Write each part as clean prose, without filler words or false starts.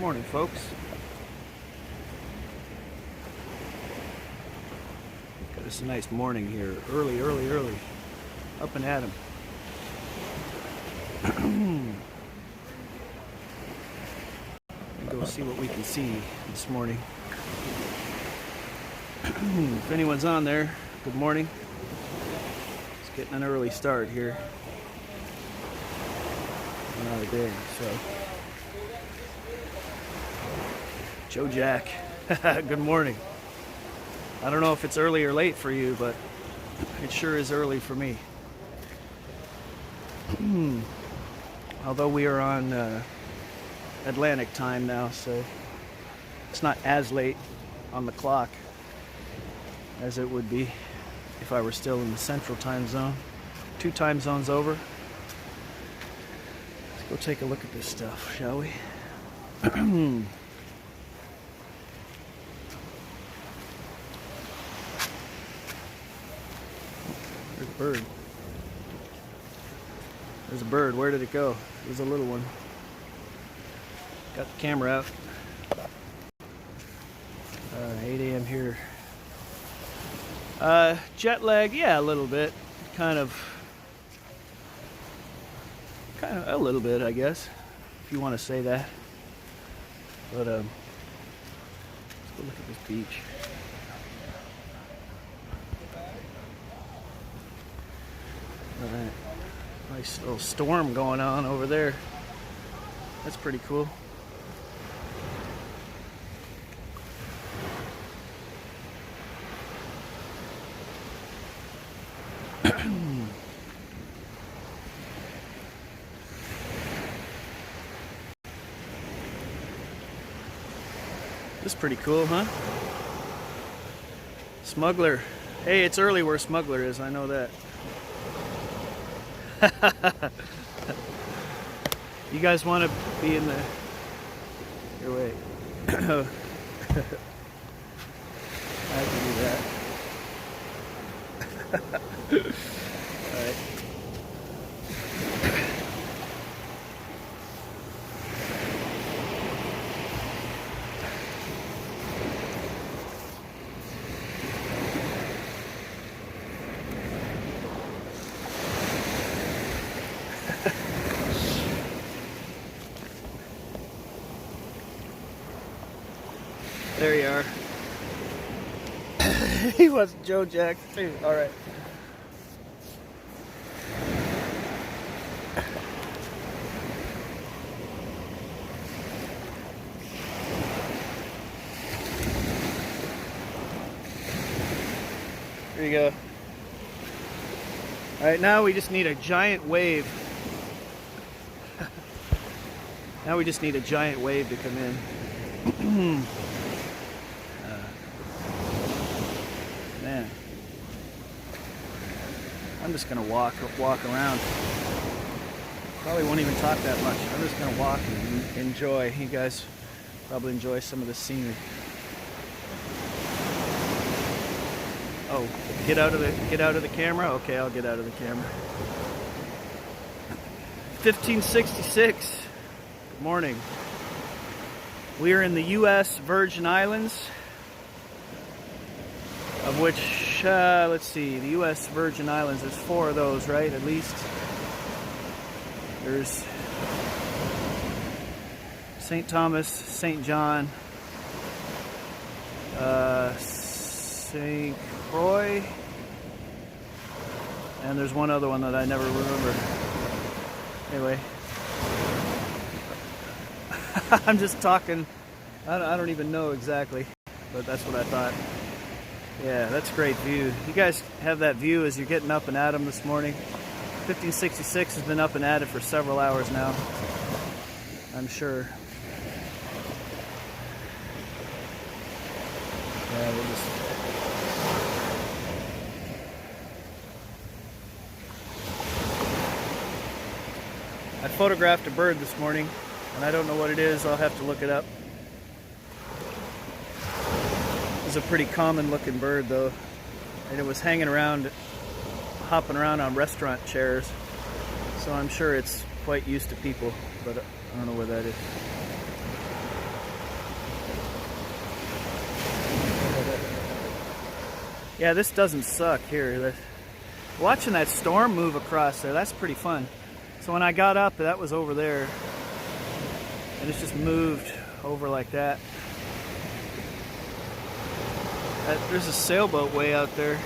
Morning, folks. Got us a nice morning here. Early. Up and at 'em. Go see what we can see this morning. If anyone's on there, good morning. It's getting an early start here. Another day, so. Joe Jack, good morning. I don't know if it's early or late for you, but it sure is early for me. Although we are on Atlantic time now, so it's not as late on the clock as it would be if I were still in the central time zone. 2 time zones over. Let's go take a look at this stuff, shall we? There's a bird. There's a bird. Where did it go? There's a little one. Got the camera out. 8 a.m. here. Jet lag, yeah, a little bit. Kind of a little bit, I guess, if you want to say that. But let's go look at this beach. Alright. Nice little storm going on over there. That's pretty cool. This is pretty cool, huh? Smuggler. Hey, it's early where Smuggler is, I know that. You guys want to be in the... Here, wait. I can do that. Alright. There you are. He was Joe Jack too. All right. Here you go. All right, now we just need a giant wave. Now we just need a giant wave to come in. Man, I'm just gonna walk around. Probably won't even talk that much. I'm just gonna walk and enjoy. You guys probably enjoy some of the scenery. Oh, get out of the camera. Okay, I'll get out of the camera. 1566. Good morning. We are in the U.S. Virgin Islands. Of which, let's see, the U.S. Virgin Islands, there's 4 of those, right, at least. There's St. Thomas, St. John, St. Croix, and there's one other one that I never remember. Anyway, I'm just talking, I don't even know exactly, but that's what I thought. Yeah, that's a great view. You guys have that view as you're getting up and at 'em this morning. 1566 has been up and at it for several hours now, I'm sure. Yeah, we'll just... I photographed a bird this morning, and I don't know what it is. I'll have to look it up. It's a pretty common looking bird though, and it was hanging around, hopping around on restaurant chairs, so I'm sure it's quite used to people, but I don't know where that is. Yeah, this doesn't suck here. Watching that storm move across there, that's pretty fun. So when I got up, that was over there. And it's just moved over like that. There's a sailboat way out there.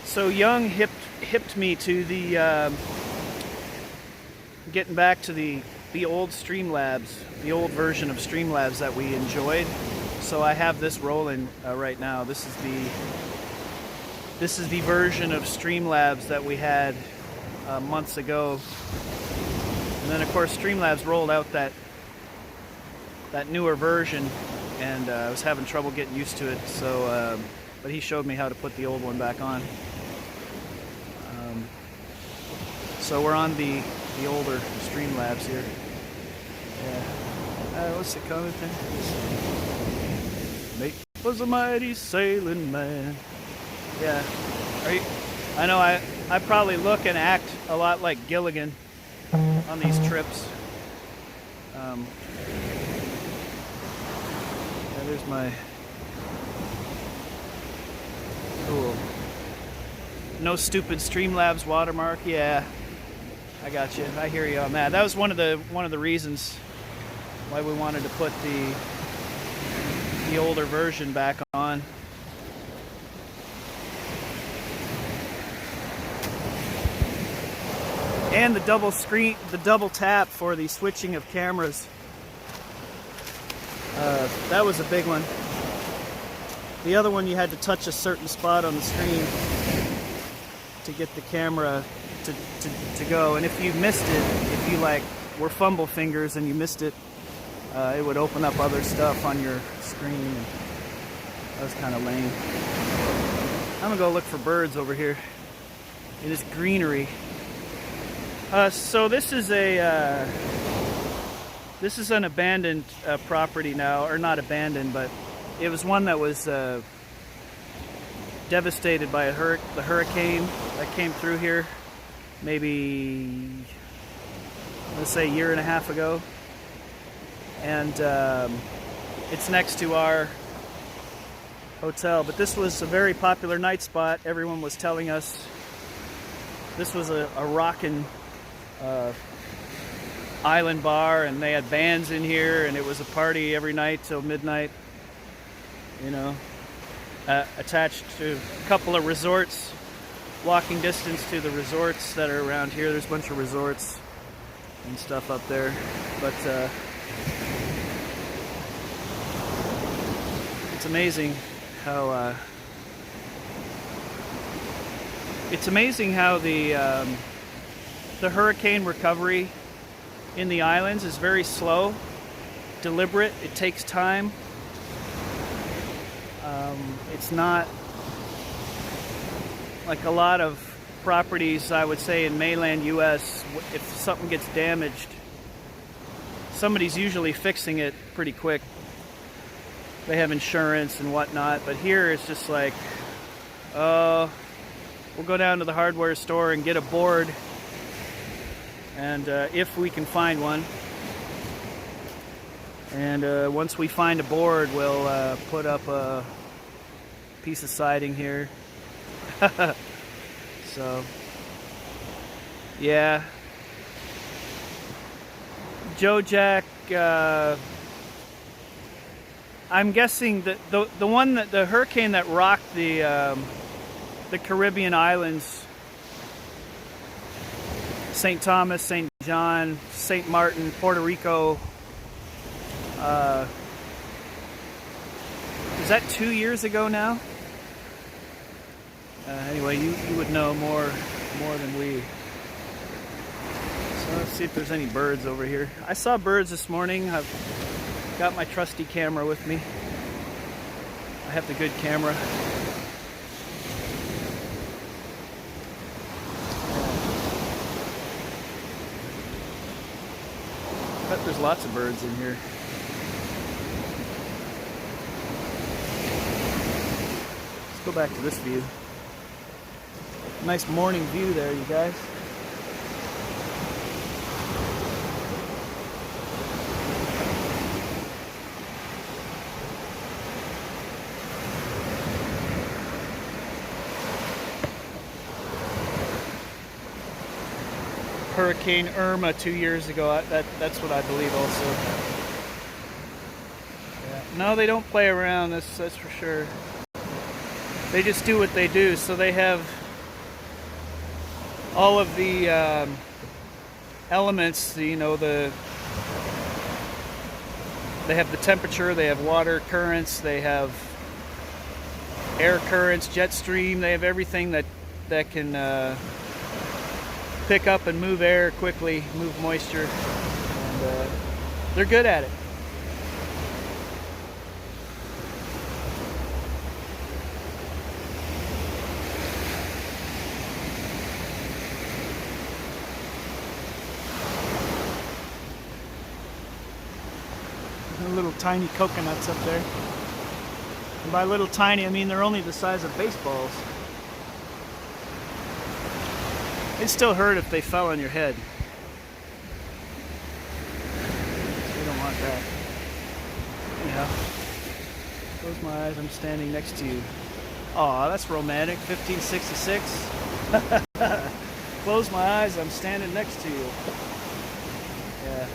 So Young hipped me to the getting back to the old Streamlabs, the old version of Streamlabs that we enjoyed. So I have this rolling right now. This is the version of Streamlabs that we had months ago, and then of course Streamlabs rolled out that newer version, and I was having trouble getting used to it. So, but he showed me how to put the old one back on. So we're on the older Streamlabs here. Yeah. What's the comment there? Nate was a mighty sailing man. Yeah. I know I probably look and act a lot like Gilligan on these trips. Yeah, there's my cool. No stupid Streamlabs watermark. Yeah, I got you. I hear you on that. That was one of the reasons why we wanted to put the older version back on. And the double tap for the switching of cameras. That was a big one. The other one, you had to touch a certain spot on the screen to get the camera to go. And if you missed it, if you were fumble fingers and you missed it, it would open up other stuff on your screen. That was kind of lame. I'm gonna go look for birds over here. It is greenery. So this is an abandoned property now, or not abandoned, but it was one that was devastated by the hurricane that came through here maybe, let's say, a year and a half ago. And it's next to our hotel. But this was a very popular night spot. Everyone was telling us this was a rockin' island bar, and they had bands in here, and it was a party every night till midnight, you know, attached to a couple of resorts, walking distance to the resorts that are around here. There's a bunch of resorts and stuff up there, but it's amazing how the hurricane recovery in the islands is very slow, deliberate. It takes time. It's not like a lot of properties, I would say, in mainland US. If something gets damaged, somebody's usually fixing it pretty quick. They have insurance and whatnot, but here it's just like, we'll go down to the hardware store and get a board, and if we can find one, and once we find a board, we'll put up a piece of siding here. So yeah, Joe Jack, I'm guessing that the hurricane that rocked the Caribbean islands, St. Thomas, St. John, St. Martin, Puerto Rico, is that 2 years ago now? Anyway, you would know more than we. So let's see if there's any birds over here. I saw birds this morning. I've got my trusty camera with me. I have the good camera. I bet there's lots of birds in here. Go back to this view. Nice morning view there, you guys. Hurricane Irma 2 years ago. That's what I believe also. Yeah. No, they don't play around. That's for sure. They just do what they do. So they have all of the elements. They have the temperature. They have water currents. They have air currents, jet stream. They have everything that can pick up and move air quickly, move moisture, and they're good at it. Little tiny coconuts up there. And by little tiny, I mean they're only the size of baseballs. It'd still hurt if they fell on your head. You don't want that. Anyhow, close my eyes, I'm standing next to you. Aw, that's romantic. 1566. Close my eyes, I'm standing next to you. Yeah.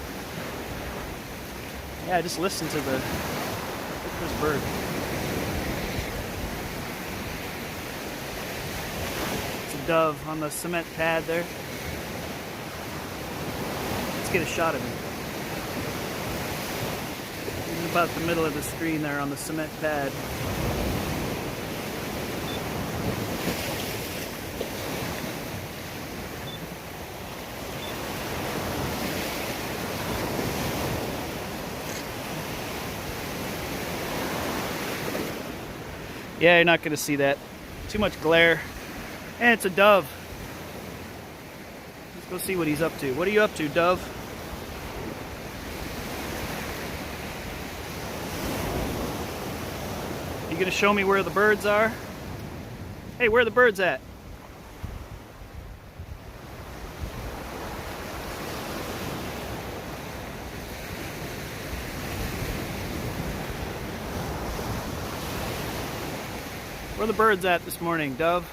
Yeah, just listen to this bird. It's a dove on the cement pad there. Let's get a shot of him. He's about the middle of the screen there on the cement pad. Yeah, you're not going to see that. Too much glare. And it's a dove. Let's go see what he's up to. What are you up to, dove? You going to show me where the birds are? Hey, where are the birds at? Where are the birds at this morning, dove?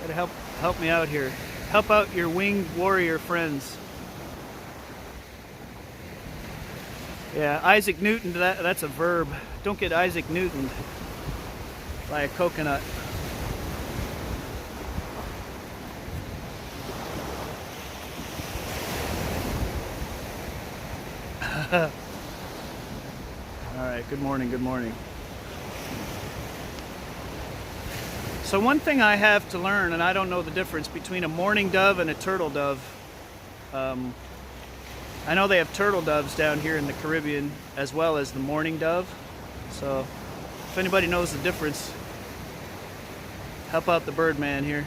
Gotta help me out here. Help out your winged warrior friends. Yeah, Isaac Newton, that's a verb. Don't get Isaac Newtoned by a coconut. Alright, good morning, good morning. So one thing I have to learn, and I don't know the difference between a mourning dove and a turtle dove. I know they have turtle doves down here in the Caribbean as well as the mourning dove. So if anybody knows the difference, help out the Birdman here.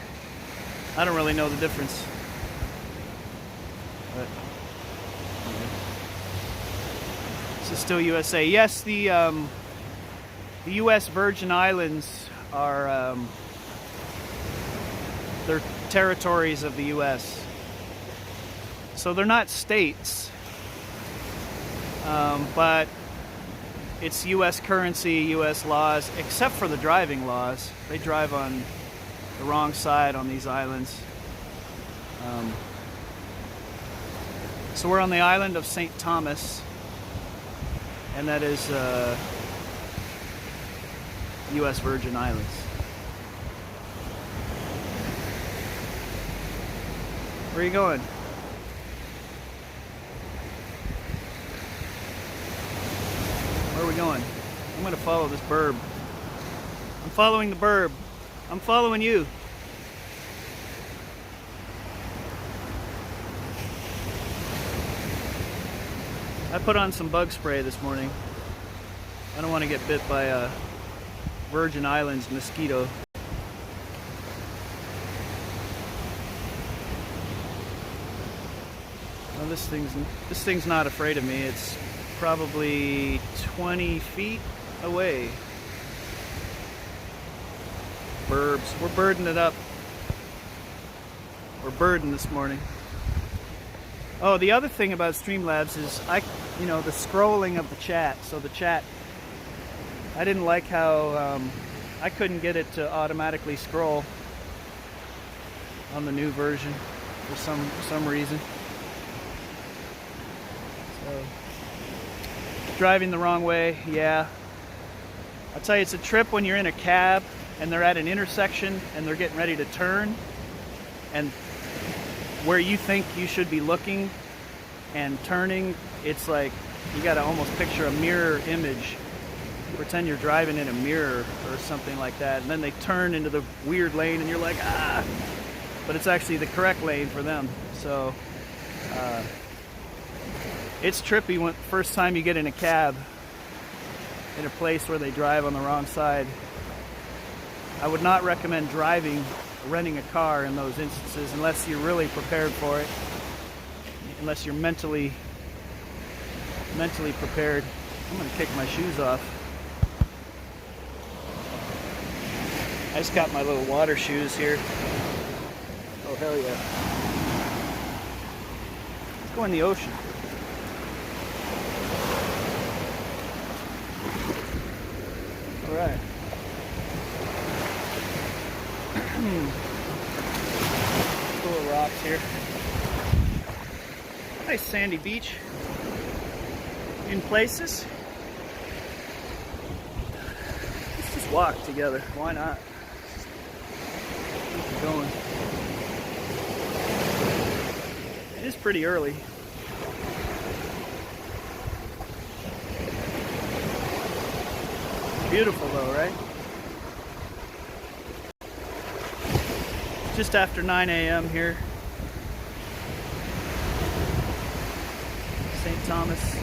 I don't really know the difference. But this is still USA. Yes, the U.S. Virgin Islands are they're territories of the U.S. So they're not states, but it's U.S. currency, U.S. laws, except for the driving laws. They drive on the wrong side on these islands. So we're on the island of St. Thomas, and that is U.S. Virgin Islands. Where are you going? Where are we going? I'm going to follow this burb. I'm following the burb. I'm following you. I put on some bug spray this morning. I don't want to get bit by a Virgin Islands mosquito. Well, this thing's not afraid of me. It's probably 20 feet away. burbs. We're birding it up. We're birding this morning. Oh, the other thing about Streamlabs is the scrolling of the chat. So the chat, I didn't like how I couldn't get it to automatically scroll on the new version for some reason. So driving the wrong way, yeah. I'll tell you, it's a trip when you're in a cab and they're at an intersection and they're getting ready to turn, and where you think you should be looking and turning, it's like you gotta almost picture a mirror image. Pretend you're driving in a mirror or something like that, and then they turn into the weird lane and you're like, ah! But it's actually the correct lane for them. So it's trippy when first time you get in a cab in a place where they drive on the wrong side. I would not recommend renting a car in those instances unless you're really prepared for it, unless you're mentally prepared. I'm gonna kick my shoes off. I just got my little water shoes here. Oh hell yeah. Let's go in the ocean. Alright. Little rocks here. Nice sandy beach in places. Let's just walk together. Why not? Keep going. It is pretty early. Beautiful though, right? Just after 9 a.m. here. St. Thomas.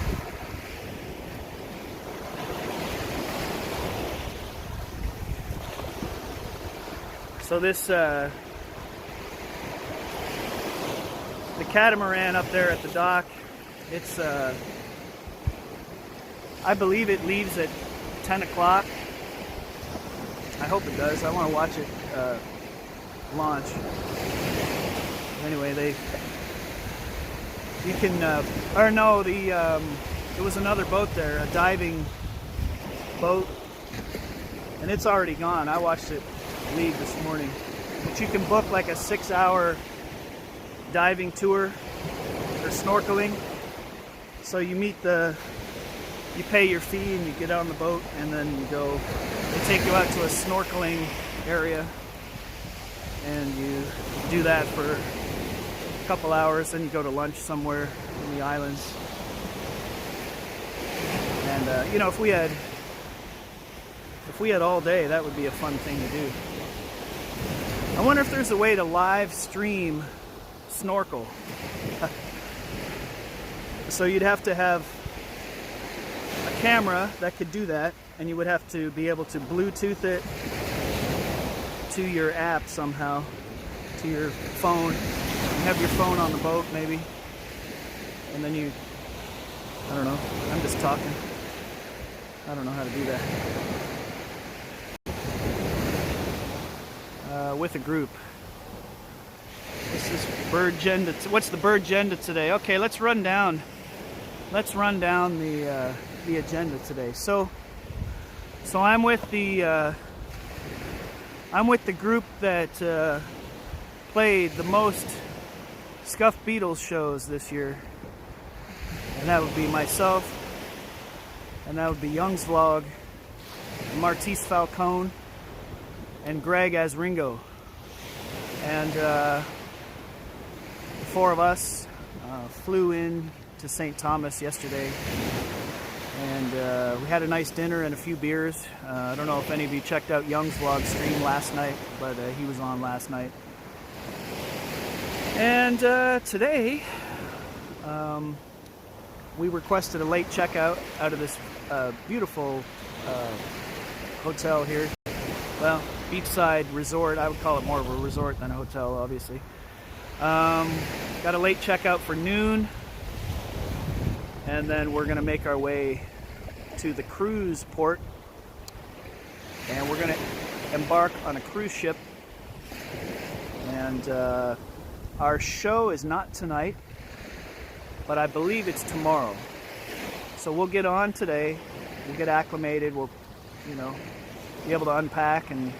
So this, the catamaran up there at the dock, it's, I believe it leaves at 10 o'clock. I hope it does. I want to watch it launch. Anyway, you can, or no, there was another boat there, a diving boat, and it's already gone. I watched it leave this morning. But you can book like a 6-hour diving tour or snorkeling. So you you pay your fee and you get on the boat, and then you go, they take you out to a snorkeling area and you do that for a couple hours, then you go to lunch somewhere in the islands. And if we had all day, that would be a fun thing to do. I wonder if there's a way to live stream snorkel. So you'd have to have a camera that could do that, and you would have to be able to Bluetooth it to your app somehow, to your phone. You have your phone on the boat maybe, and then I don't know, I'm just talking. I don't know how to do that. With a group. This is Birdgenda. What's the Birdgenda today? Okay, let's run down the agenda today. So I'm with the group that played the most Scuffed Beatles shows this year, and that would be myself, and that would be Young's Vlog, Martise Falcone, and Greg as Ringo. And the four of us flew in to St. Thomas yesterday, and we had a nice dinner and a few beers. I don't know if any of you checked out Young's Vlog stream last night, but he was on last night. And today we requested a late checkout out of this beautiful hotel here. Well, beachside resort. I would call it more of a resort than a hotel, obviously. Got a late checkout for noon, and then we're gonna make our way to the cruise port, and we're gonna embark on a cruise ship, and our show is not tonight, but I believe it's tomorrow. So we'll get on today, we'll get acclimated, we'll, you know, be able to unpack and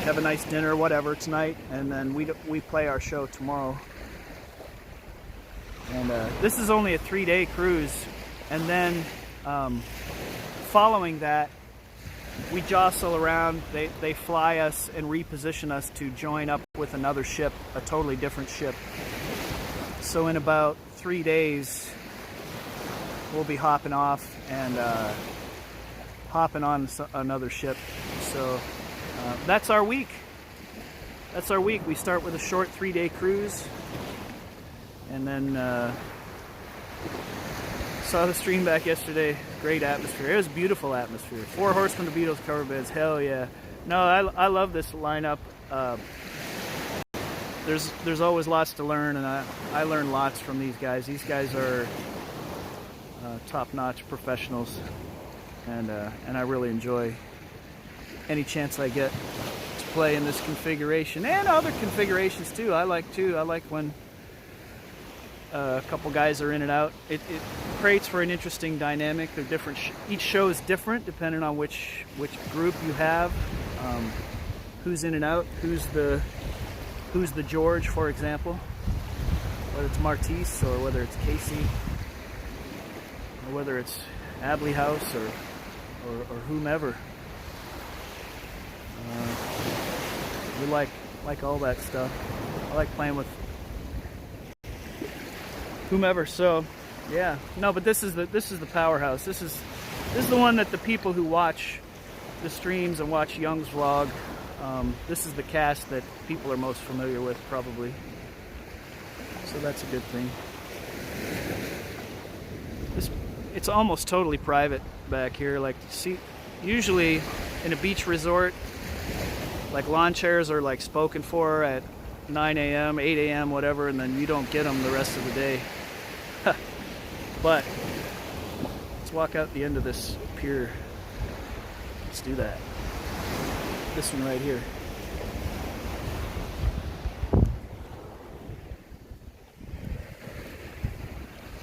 have a nice dinner, whatever, tonight, and then we play our show tomorrow. And this is only a 3-day cruise, and then following that, we jostle around. They fly us and reposition us to join up with another ship, a totally different ship. So in about 3 days, we'll be hopping off and hopping on another ship. So that's our week. That's our week. We start with a short 3-day cruise, and then saw the stream back yesterday. Great atmosphere. It was a beautiful atmosphere. 4 Horsemen, the Beatles cover beds. Hell yeah. No, I love this lineup. There's always lots to learn, and I learn lots from these guys. These guys are top-notch professionals, and I really enjoy any chance I get to play in this configuration and other configurations too. I like when a couple guys are in and out. It creates for an interesting dynamic. They're different. Each show is different depending on which group you have, who's in and out, who's the George, for example, whether it's Martise or whether it's Casey or whether it's Abley House or whomever. We like all that stuff. I like playing with whomever. So yeah, no, but this is the powerhouse. This is the one that the people who watch the streams and watch Young's vlog, this is the cast that people are most familiar with, probably. So that's a good thing. It's almost totally private back here. Like, see, usually in a beach resort, like lawn chairs are like spoken for at 9 a.m., 8 a.m., whatever, and then you don't get them the rest of the day. But let's walk out the end of this pier. Let's do that. This one right here.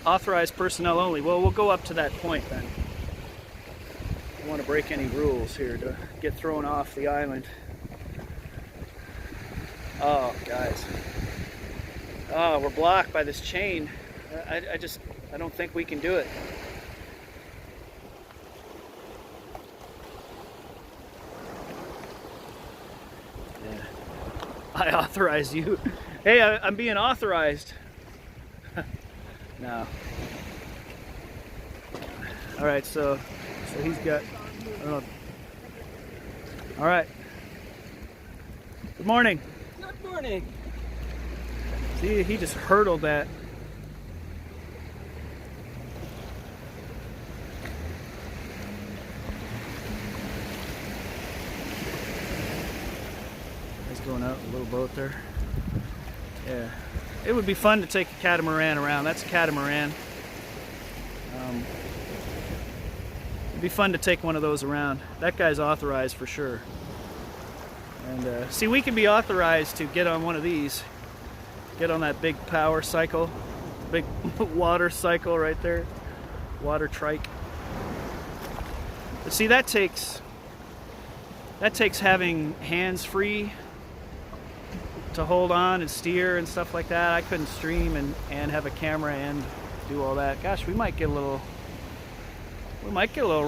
Authorized personnel only. Well, we'll go up to that point then. I don't want to break any rules here to get thrown off the island. Oh, guys. Oh, we're blocked by this chain. I don't think we can do it. Yeah. I authorize you. Hey, I'm being authorized. No. All right, so he's got, I don't know. All right. Good morning. Good morning. See, he just hurdled that. He's going out in a little boat there. Yeah. It would be fun to take a catamaran around. That's a catamaran. It'd be fun to take one of those around. That guy's authorized for sure. And see, we can be authorized to get on one of these. Get on that big power cycle. Big water cycle right there. Water trike. But see, that takes having hands free to hold on and steer and stuff like that. I couldn't stream and have a camera and do all that. Gosh, we might get a little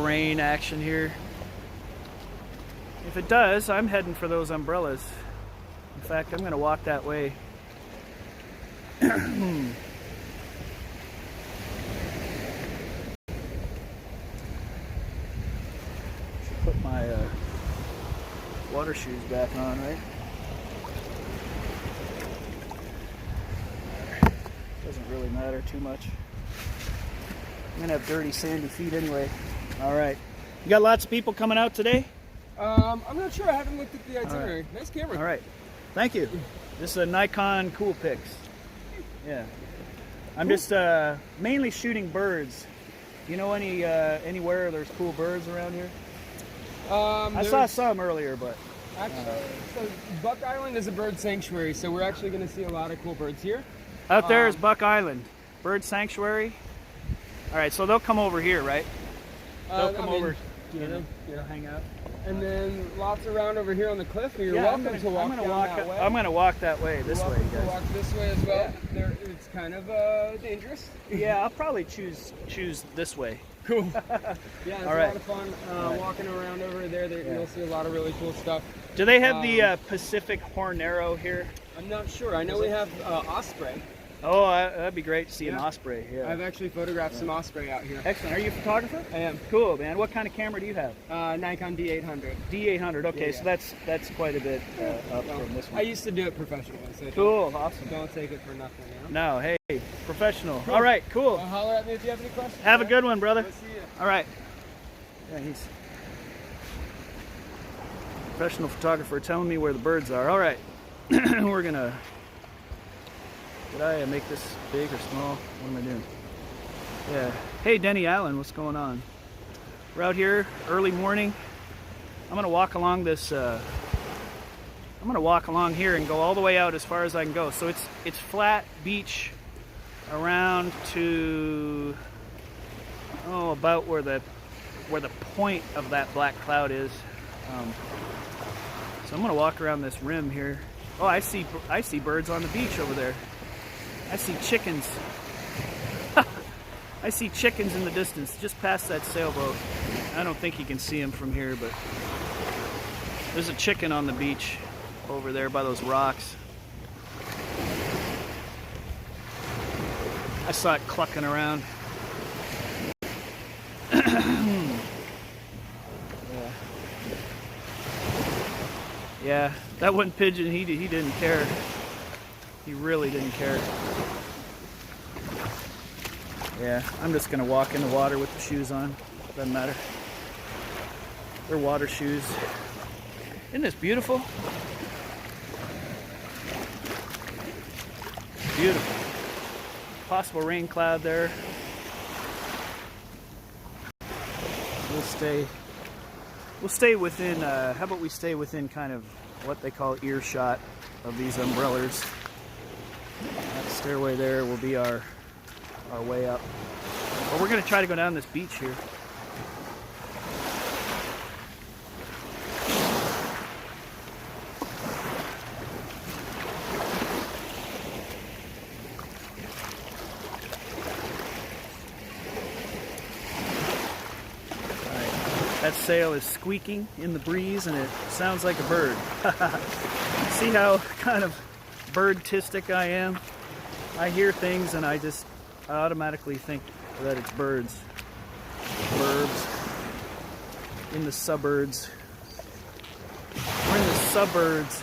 rain action here. If it does, I'm heading for those umbrellas. In fact, I'm going to walk that way. Should put my water shoes back on, right? Doesn't really matter too much. I'm gonna have dirty, sandy feet anyway. All right. You got lots of people coming out today? I'm not sure. I haven't looked at the itinerary. Right. Nice camera. All right. Thank you. This is a Nikon Coolpix. Yeah. I'm just mainly shooting birds. You know anywhere there's cool birds around here? I saw some earlier, but Actually, so Buck Island is a bird sanctuary, so we're actually going to see a lot of cool birds here. out there is Buck Island, bird sanctuary. All right, so they'll come over here, right? They'll come over, hang out. And then lots around over here on the cliff. You're welcome to walk down that way. I'm gonna walk that way, this way, To guys. walk this way as well. It's kind of dangerous. Yeah, I'll probably choose this way. Cool. Yeah, it's All a right. lot of fun walking around over there. You'll see a lot of really cool stuff. Do they have the Pacific horned arrow here? I'm not sure. I know we have osprey. Oh, that'd be great to see an osprey. Yeah. I've actually photographed some osprey out here. Excellent. Are you a photographer? I am. Cool, man. What kind of camera do you have? Nikon D800. D800. Okay, Yeah. so that's quite a bit up from this one. I used to do it professionally. So Cool. Awesome. Don't take it for nothing. You know? No, hey, professional. All right, cool. Holler at me if you have any questions. Have a good one, brother. We'll see you. All right. Yeah, he's a professional photographer telling me where the birds are. All right. We're gonna. Did I make this big or small? What am I doing? Yeah. Hey, Denny Allen, what's going on? We're out here early morning. I'm gonna walk along this. I'm gonna walk along here and go all the way out as far as I can go. So it's flat beach around to about where the point of that black cloud is. So I'm gonna walk around this rim here. Oh, I see birds on the beach over there. I see chickens. I see chickens in the distance, just past that sailboat. I don't think you can see them from here, but there's a chicken on the beach over there by those rocks. I saw it clucking around. Yeah, that one pigeon, he didn't care. He really didn't care. Yeah, I'm just gonna walk in the water with the shoes on. Doesn't matter. They're water shoes. Isn't this beautiful? Beautiful. Possible rain cloud there. We'll stay within, how about we stay within kind of what they call earshot of these umbrellas. That stairway there will be our way up. But we're going to try to go down this beach here. That sail is squeaking in the breeze and it sounds like a bird. See how kind of bird-tistic I am? I hear things and I automatically think that it's birds. Burbs. In the suburbs. We're in the suburbs.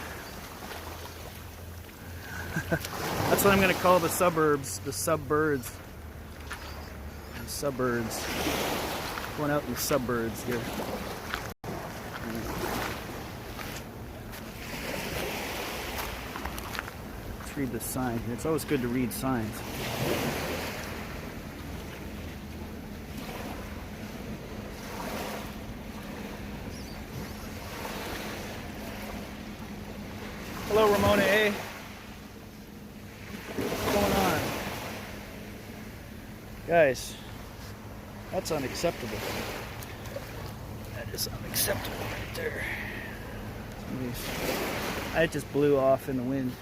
That's what I'm going to call the suburbs, the subbirds. The suburbs. Going out in the suburbs here. Let's read the sign here. It's always good to read signs. Hello, Ramona A. What's going on? Guys, that's unacceptable. That is unacceptable right there. It just blew off in the wind.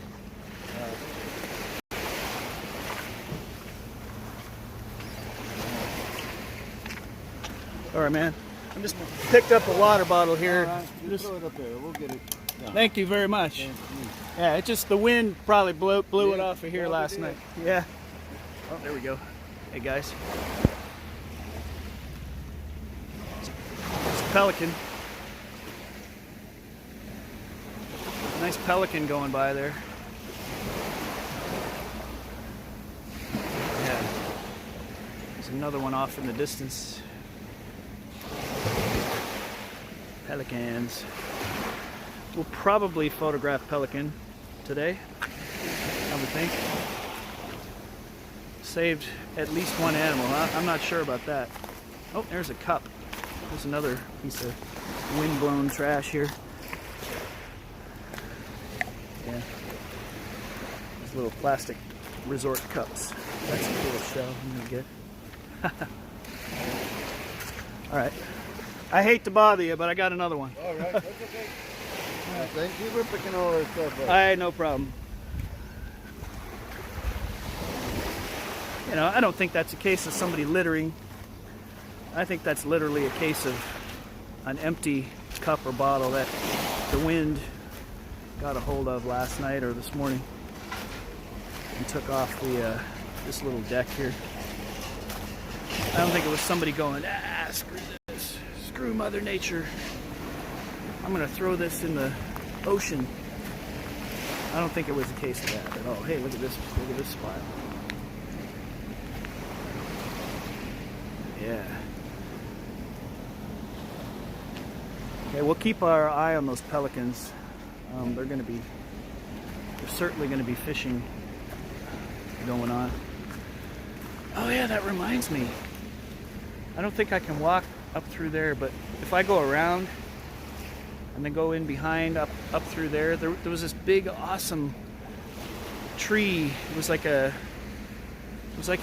All right, man. I just picked up a water bottle here. All right, you throw it up there. We'll get it done. Thank you very much. Yeah, it just the wind probably blew it off of here last night. Yeah. Oh, there we go. Hey guys. It's a pelican. Nice pelican going by there. Yeah. There's another one off in the distance. Pelicans. We'll probably photograph pelican today, I would think. Saved at least one animal. I'm not sure about that. Oh, there's a cup. There's another piece of Wind-blown trash here. Yeah. These little plastic resort cups. That's a cool shell I'm gonna get. All right. I hate to bother you, but I got another one. All right, that's okay. Thank you for picking all this stuff up. No problem. You know, I don't think that's a case of somebody littering. I think that's literally a case of an empty cup or bottle that the wind got a hold of last night or this morning and took off the this little deck here. I don't think it was somebody going, screw this, screw Mother Nature. I'm gonna throw this in the ocean. I don't think it was a case of that at all. Hey, look at this spot. Yeah. Okay, we'll keep our eye on those pelicans. They're certainly gonna be fishing going on. Oh yeah, that reminds me. I don't think I can walk up through there, but if I go around and then go in behind up through there, there was this big awesome tree. It was like a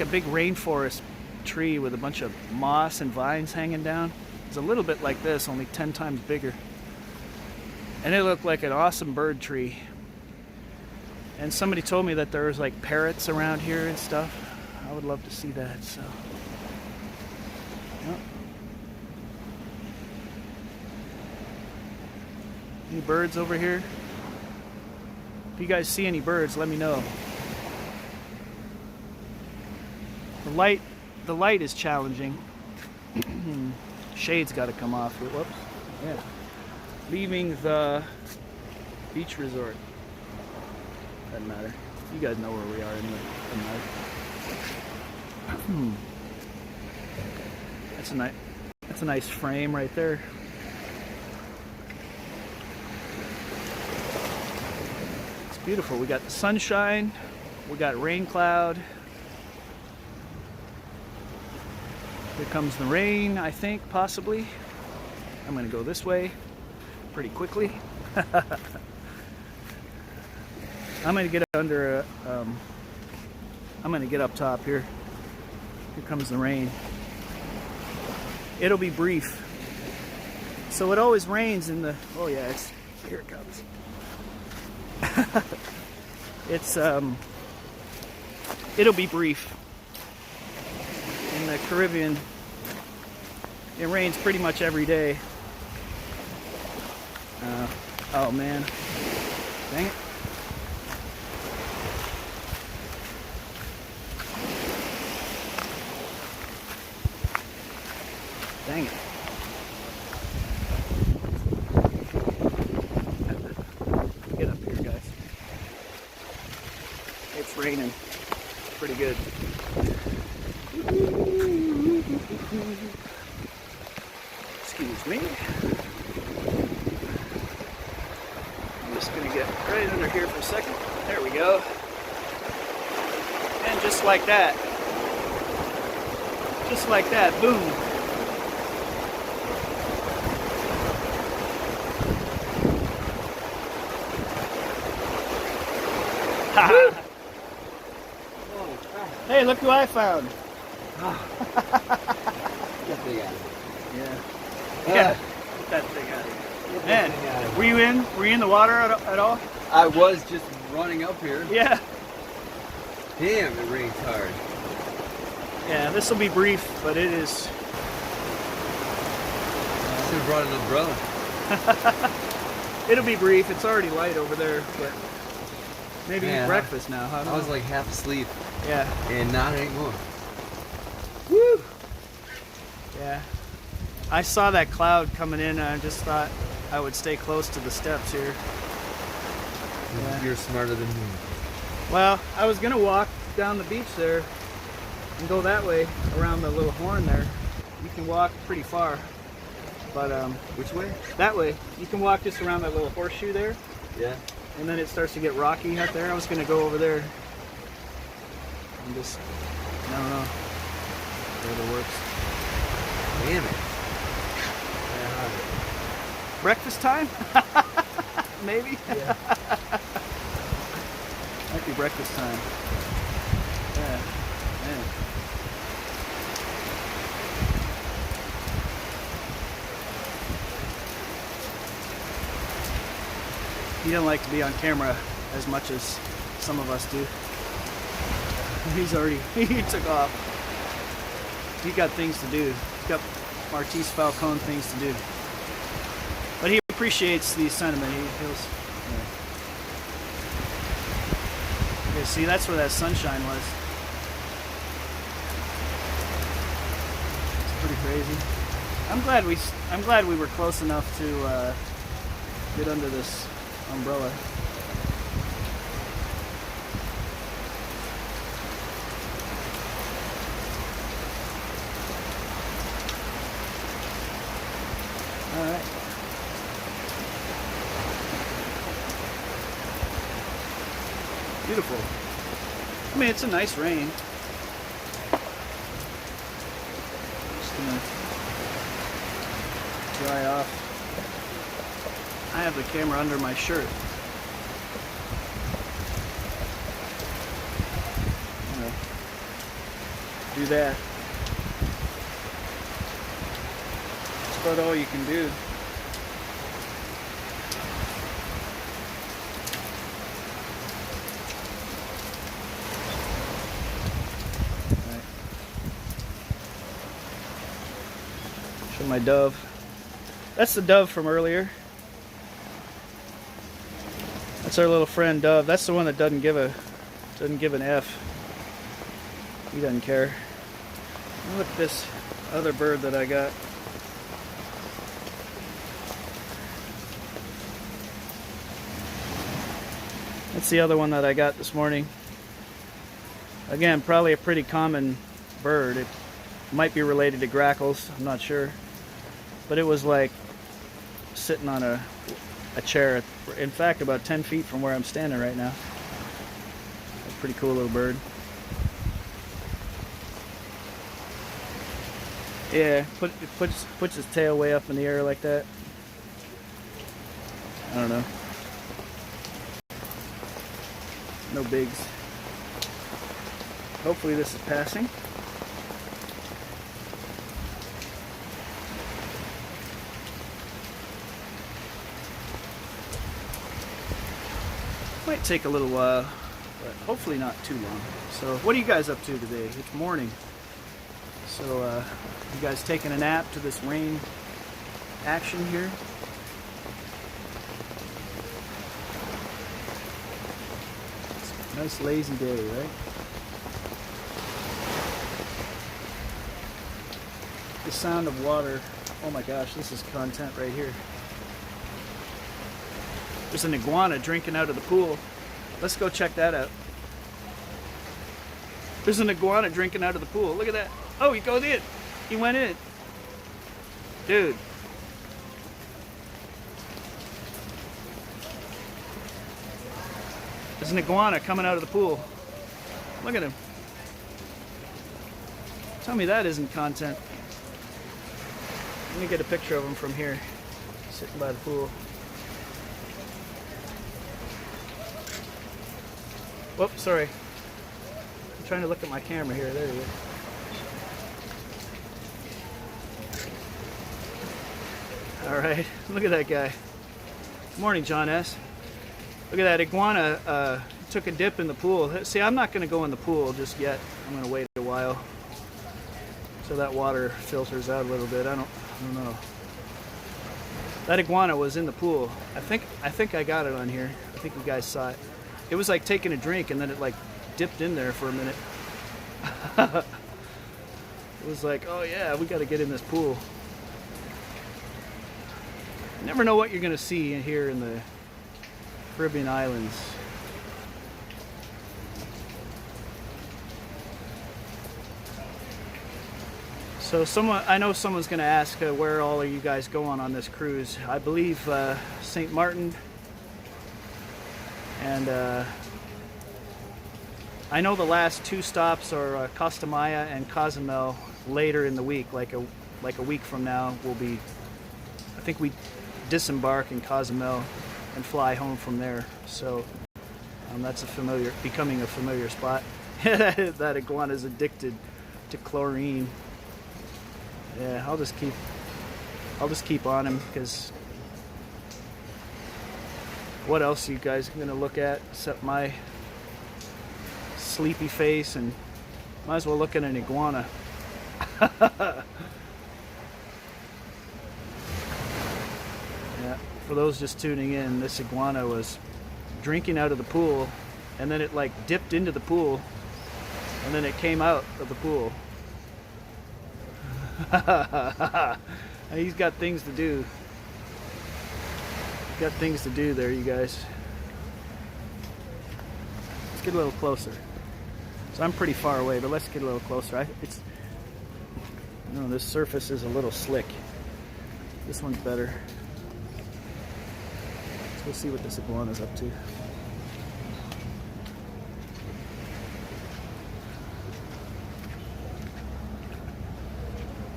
big rainforest tree with a bunch of moss and vines hanging down. It was a little bit like this, only 10 times bigger. And it looked like an awesome bird tree. And somebody told me that there was like parrots around here and stuff. I would love to see that, so. Yep. Any birds over here? If you guys see any birds, let me know. The light is challenging. Shade's got to come off here. Whoops. Yeah. Leaving the beach resort. Doesn't matter. You guys know where we are anyway. Doesn't matter. That's a nice frame right there. It's beautiful. We got the sunshine. We got rain cloud. Here comes the rain, I think, possibly. I'm gonna go this way pretty quickly. I'm gonna get under I'm gonna get up top here. Here comes the rain. It'll be brief. So it always rains in the, oh yeah, here it comes. It'll be brief. In the Caribbean, it rains pretty much every day. Oh man, dang it. Dang it. Get up here, guys. It's raining pretty good. Excuse me. I'm just going to get right under here for a second. There we go. And just like that, boom. Hey, look who I found. Get that thing out of here. Yeah. Yeah. Get that thing out of here. Man, were you in the water at all? I was just running up here. Yeah. Damn, it rains hard. Yeah, this will be brief, but it is. Should have brought an umbrella. It'll be brief. It's already light over there, but maybe Man, eat breakfast now. Huh? I was like half asleep. Yeah. And not anymore. Woo! Yeah. I saw that cloud coming in and I just thought I would stay close to the steps here. Yeah. You're smarter than me. Well, I was gonna walk down the beach there and go that way around the little horn there. You can walk pretty far, but Which way? that way. You can walk just around that little horseshoe there, Yeah. and then it starts to get rocky out there. I was gonna go over there and just, I don't know, whatever works. Damn it. breakfast time? Maybe? Yeah. Might be breakfast time. Yeah. Man. He doesn't like to be on camera as much as some of us do. He's already, he took off. He got things to do. He's got Martise Falcone things to do. But he appreciates the sentiment. He feels, yeah, see, that's where that sunshine was. It's pretty crazy. I'm glad we were close enough to get under this umbrella. All right. Beautiful. I mean, it's a nice rain. Just gonna dry off. I have the camera under my shirt. I'm gonna do that. That's about all you can do. Right. Show my dove. That's the dove from earlier. That's our little friend Dove. That's the one that doesn't give an F. He doesn't care. Look at this other bird that I got. That's the other one that I got this morning. Again, probably a pretty common bird. It might be related to grackles, I'm not sure. But it was like sitting on a chair, in fact about 10 feet from where I'm standing right now. A pretty cool little bird. Yeah, puts his tail way up in the air like that. I don't know. No bigs. Hopefully this is passing. Might take a little while, but hopefully not too long. So what are you guys up to today? It's morning. So you guys taking a nap to this rain action here? It's a nice lazy day, right? The sound of water. Oh my gosh, this is content right here. There's an iguana drinking out of the pool. Let's go check that out. There's an iguana drinking out of the pool. Look at that. Oh, he goes in. He went in. Dude. There's an iguana coming out of the pool. Look at him. Tell me that isn't content. Let me get a picture of him from here. Sitting by the pool. Whoops, sorry. I'm trying to look at my camera here. There you go. All right, look at that guy. Good morning, John S. Look at that iguana. Took a dip in the pool. See, I'm not going to go in the pool just yet. I'm going to wait a while so that water filters out a little bit. I don't know. That iguana was in the pool. I think I got it on here. I think you guys saw it. It was like taking a drink and then it like dipped in there for a minute. It was like, oh yeah, we got to get in this pool. You never know what you're going to see here in the Caribbean islands. So I know someone's going to ask where all are you guys going on this cruise. I believe St. Martin. And I know the last two stops are Costa Maya and Cozumel later in the week, like a week from now will be. I think we disembark in Cozumel and fly home from there. So that's becoming a familiar spot. That iguana's addicted to chlorine. Yeah, I'll just keep on him, because what else are you guys gonna look at except my sleepy face? And might as well look at an iguana. Yeah, for those just tuning in, this iguana was drinking out of the pool, and then it like dipped into the pool, and then it came out of the pool. He's got things to do. Got things to do there, you guys. Let's get a little closer. So I'm pretty far away, but let's get a little closer. This surface is a little slick. This one's better. Let's go see what this iguana's up to.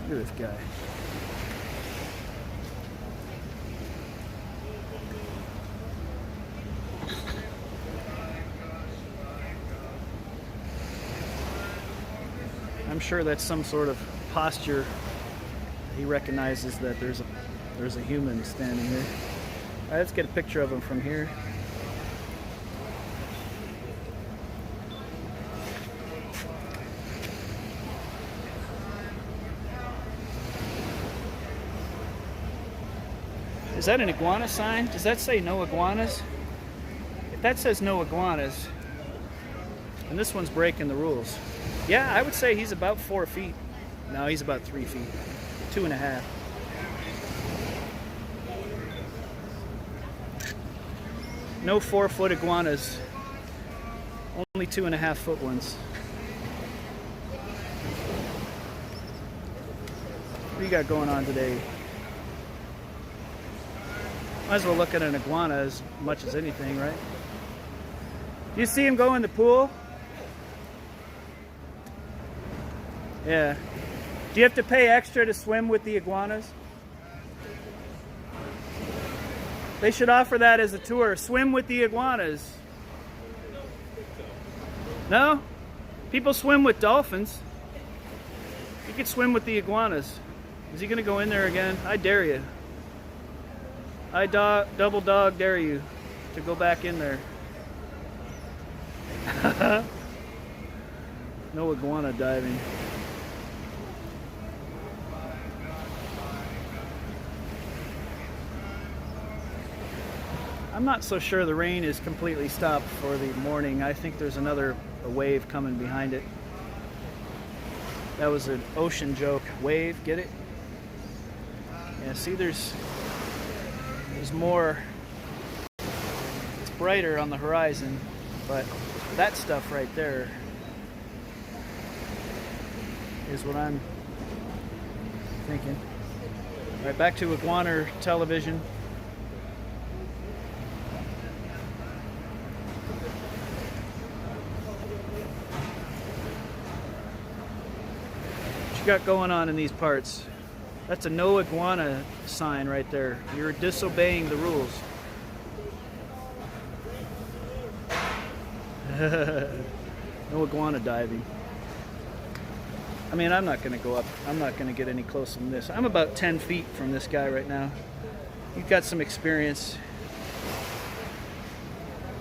Look at this guy. I'm sure that's some sort of posture. He recognizes that there's a human standing here. All right, let's get a picture of him from here. Is that an iguana sign? Does that say no iguanas? If that says no iguanas, and this one's breaking the rules. Yeah, I would say he's about 4 feet. No, he's about 3 feet. 2.5. No 4-foot iguanas. Only 2.5-foot ones. What do you got going on today? Might as well look at an iguana as much as anything, right? Do you see him go in the pool? Yeah. Do you have to pay extra to swim with the iguanas? They should offer that as a tour. Swim with the iguanas. No? People swim with dolphins. You could swim with the iguanas. Is he going to go in there again? I dare you. I double dog dare you to go back in there. No iguana diving. I'm not so sure the rain is completely stopped for the morning. I think there's a wave coming behind it. That was an ocean joke. Wave, get it? Yeah, see, there's more. It's brighter on the horizon, but that stuff right there is what I'm thinking. All right, back to iguana television. What you got going on in these parts? That's a no iguana sign right there. You're disobeying the rules. No iguana diving. I mean, I'm not going to go up. I'm not going to get any closer than this. I'm about 10 feet from this guy right now. You've got some experience.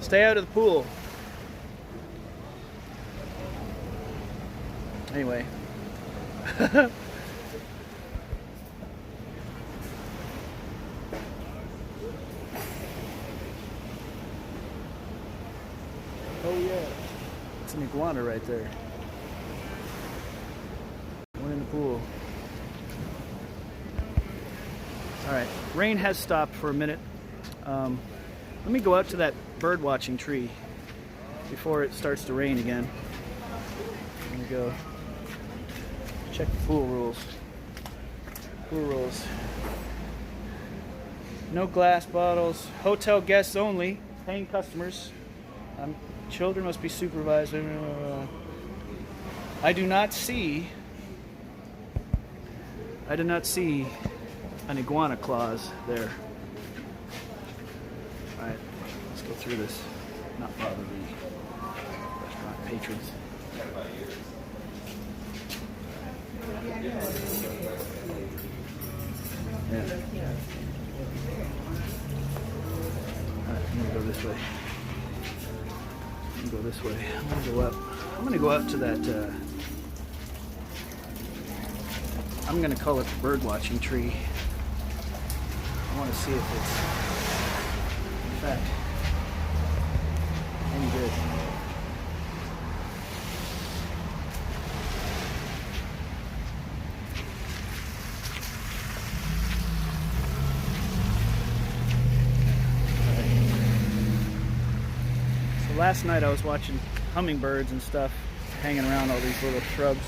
Stay out of the pool. Anyway. Oh yeah, it's an iguana right there. One in the pool. All right, rain has stopped for a minute. Let me go out to that bird watching tree before it starts to rain again. Let me go check the pool rules. Pool rules. No glass bottles. Hotel guests only. Paying customers. Children must be supervised. I do not see an iguana clause there. through this. Not bother the restaurant patrons. Yeah. Alright, I'm gonna go this way. I'm gonna go this way. I'm gonna go up. I'm gonna go up to that. I'm gonna call it the bird watching tree. I want to see if it's, in fact, any good. So last night I was watching hummingbirds and stuff hanging around all these little shrubs.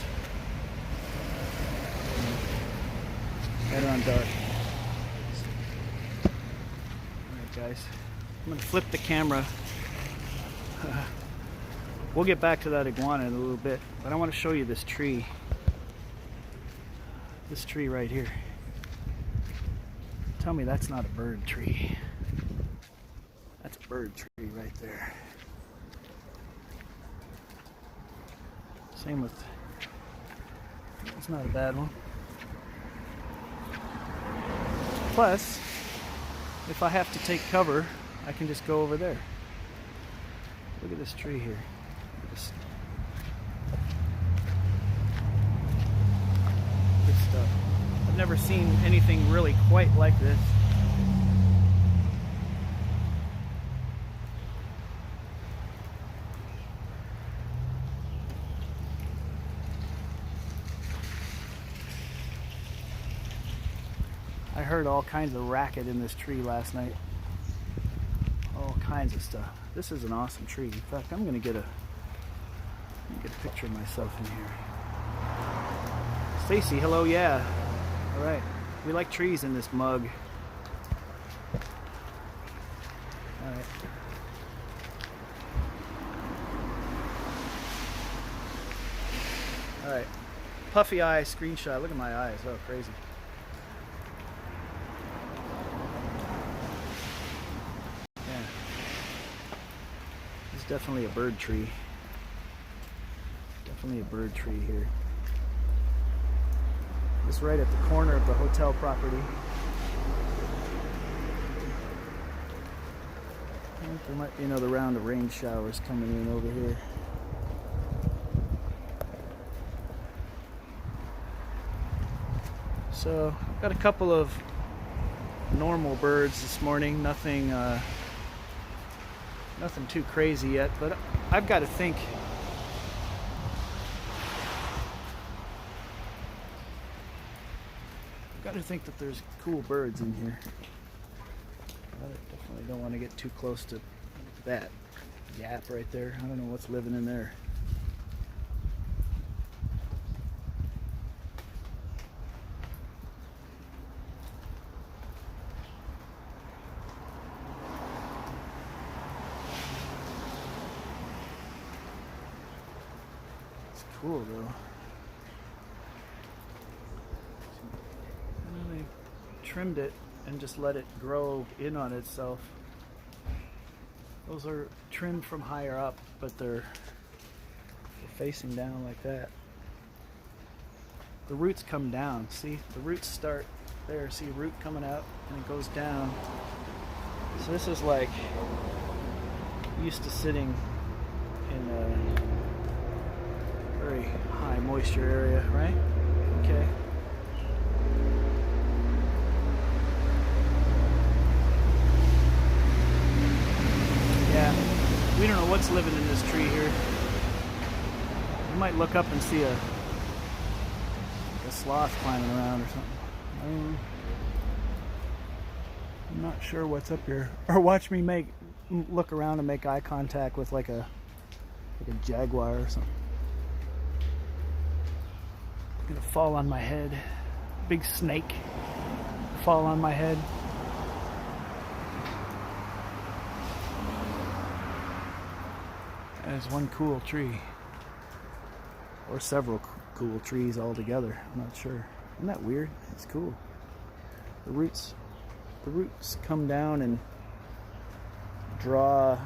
Right around dark. Alright guys, I'm going to flip the camera. We'll get back to that iguana in a little bit, but I want to show you this tree. This tree right here. Tell me that's not a bird tree. That's a bird tree right there. Same with, it's not a bad one. Plus, if I have to take cover, I can just go over there. Look at this tree here. Look at this. Good stuff. I've never seen anything really quite like this. I heard all kinds of racket in this tree last night. All kinds of stuff. This is an awesome tree. In fact, I'm gonna get a picture of myself in here. Stacy, hello, yeah. All right, we like trees in this mug. All right. All right. Puffy eye screenshot. Look at my eyes. Oh, crazy. Definitely a bird tree. Definitely a bird tree here. It's right at the corner of the hotel property. I think there might be another round of rain showers coming in over here. So I've got a couple of normal birds this morning. Nothing too crazy yet, but I've got to think. I've got to think that there's cool birds in here. I definitely don't want to get too close to that gap right there. I don't know what's living in there. Cool though. And then they trimmed it and just let it grow in on itself. Those are trimmed from higher up, but they're facing down like that. The roots come down. See, the roots start there. See, root coming out and it goes down. So this is like used to sitting in a very high moisture area, right? Okay. Yeah, we don't know what's living in this tree here. You might look up and see a sloth climbing around or something. I'm not sure what's up here. Or watch me look around and make eye contact with like a jaguar or something. Gonna fall on my head. Big snake fall on my head. That is one cool tree, or several cool trees all together. I'm not sure. Isn't that weird? It's cool. The roots come down and draw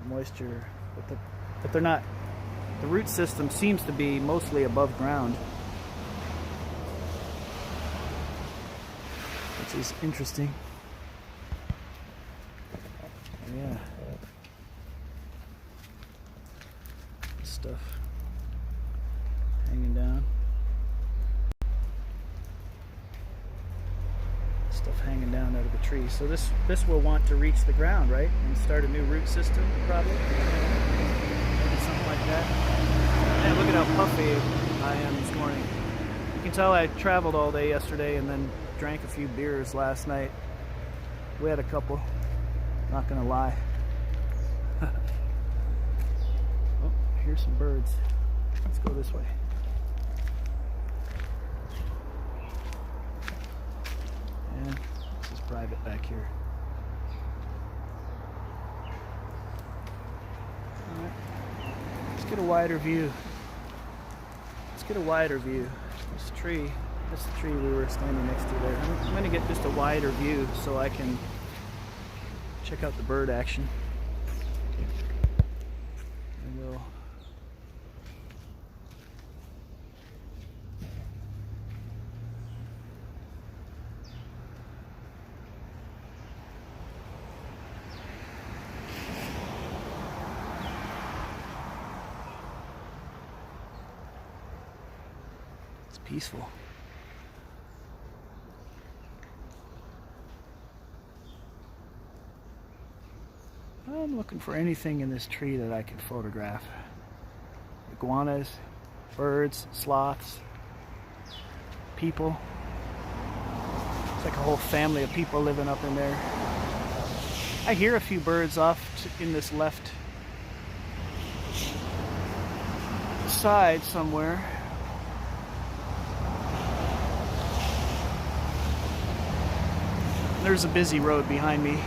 moisture, but they're not. The root system seems to be mostly above ground, which is interesting. Yeah. Stuff hanging down. Stuff hanging down out of the tree. So this will want to reach the ground, right? And start a new root system, probably. Maybe something like that. Man, look at how puffy I am this morning. You can tell I traveled all day yesterday and then drank a few beers last night. We had a couple, not gonna lie. Oh, here's some birds. Let's go this way. And this is private back here. All right. Let's get a wider view. Let's get a wider view. This tree, that's the tree we were standing next to there. I'm going to get just a wider view so I can check out the bird action. And we'll peaceful. I'm looking for anything in this tree that I can photograph. Iguanas, birds, sloths, people. It's like a whole family of people living up in there. I hear a few birds off in this left side somewhere. There's a busy road behind me.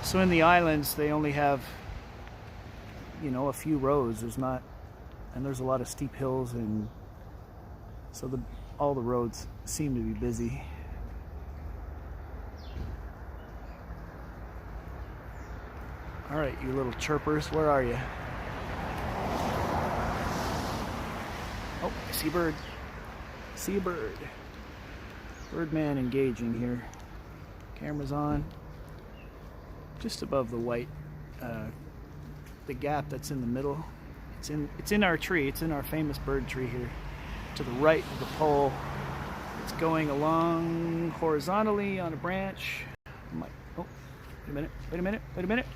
So in the islands, they only have, you know, a few roads. There's not, and there's a lot of steep hills, and so all the roads seem to be busy. All right, you little chirpers, where are you? Oh, I see a bird. I see a bird. Birdmann engaging here. Camera's on. Just above the white, the gap that's in the middle. It's in our tree. It's in our famous bird tree here. To the right of the pole. It's going along horizontally on a branch. Oh, wait a minute. Wait a minute. Wait a minute.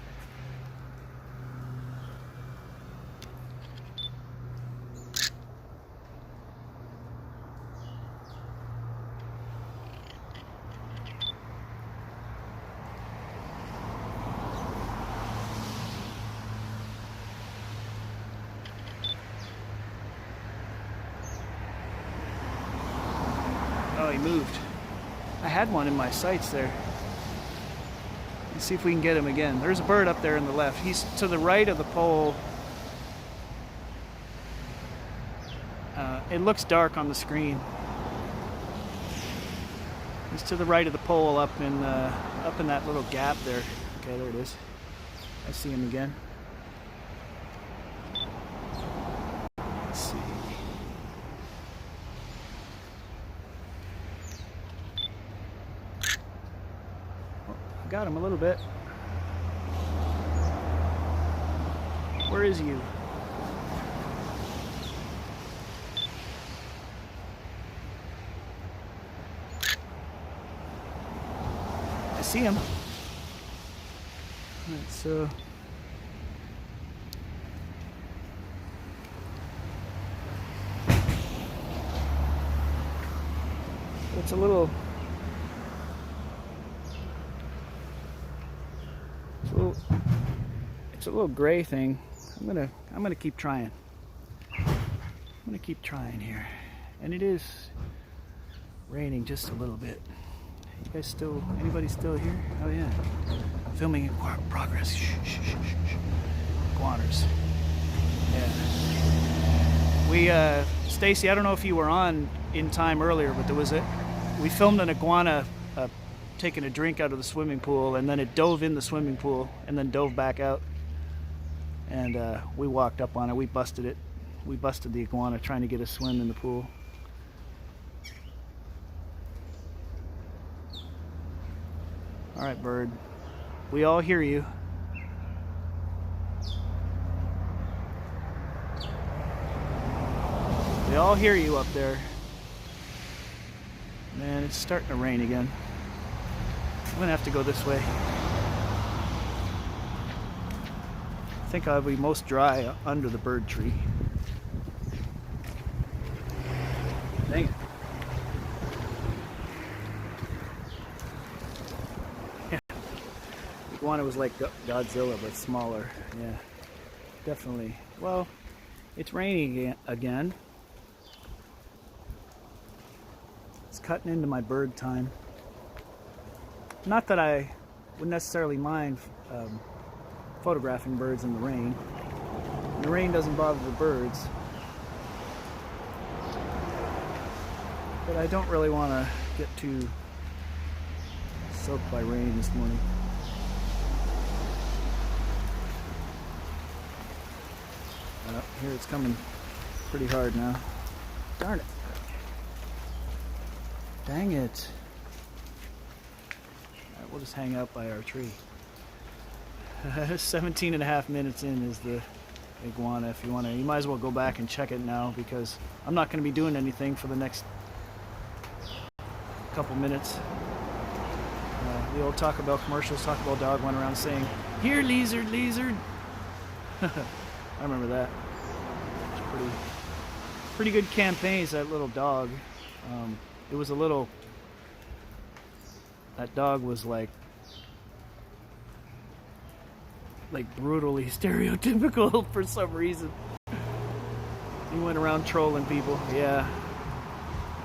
Oh, he moved. I had one in my sights there. Let's see if we can get him again. There's a bird up there on the left. He's to the right of the pole. It looks dark on the screen. He's to the right of the pole up in that little gap there. Okay, there it is. I see him again. Let's see. I got him a little bit. Where is you? I see him. Alright, so it's a little gray thing. I'm gonna keep trying. I'm gonna keep trying here. And it is raining just a little bit. You guys still, anybody still here? Oh yeah. Filming in progress. Shh, shh, shh, shh. Iguanas. Yeah. Stacy, I don't know if you were on in time earlier, but we filmed an iguana taking a drink out of the swimming pool, and then it dove in the swimming pool and then dove back out. And we walked up on it. We busted it. We busted the iguana trying to get a swim in the pool. All right, bird. We all hear you. We all hear you up there. Man, it's starting to rain again. I'm gonna have to go this way. I think I'll be most dry under the bird tree. Dang it. Yeah. The iguana was like Godzilla, but smaller. Yeah, definitely. Well, it's raining again. It's cutting into my bird time. Not that I would necessarily mind photographing birds in the rain. The rain doesn't bother the birds. But I don't really want to get too soaked by rain this morning. Here it's coming pretty hard now. Darn it. Dang it. Alright, we'll just hang out by our tree. 17 and a half minutes in is the iguana. If you want to, you might as well go back and check it now, because I'm not going to be doing anything for the next couple minutes. The old Taco Bell commercials, Taco Bell dog went around saying, "Here, lizard, lizard." I remember that. It's pretty good campaigns, that little dog. It was a little, that dog was like brutally stereotypical for some reason. He went around trolling people. Yeah,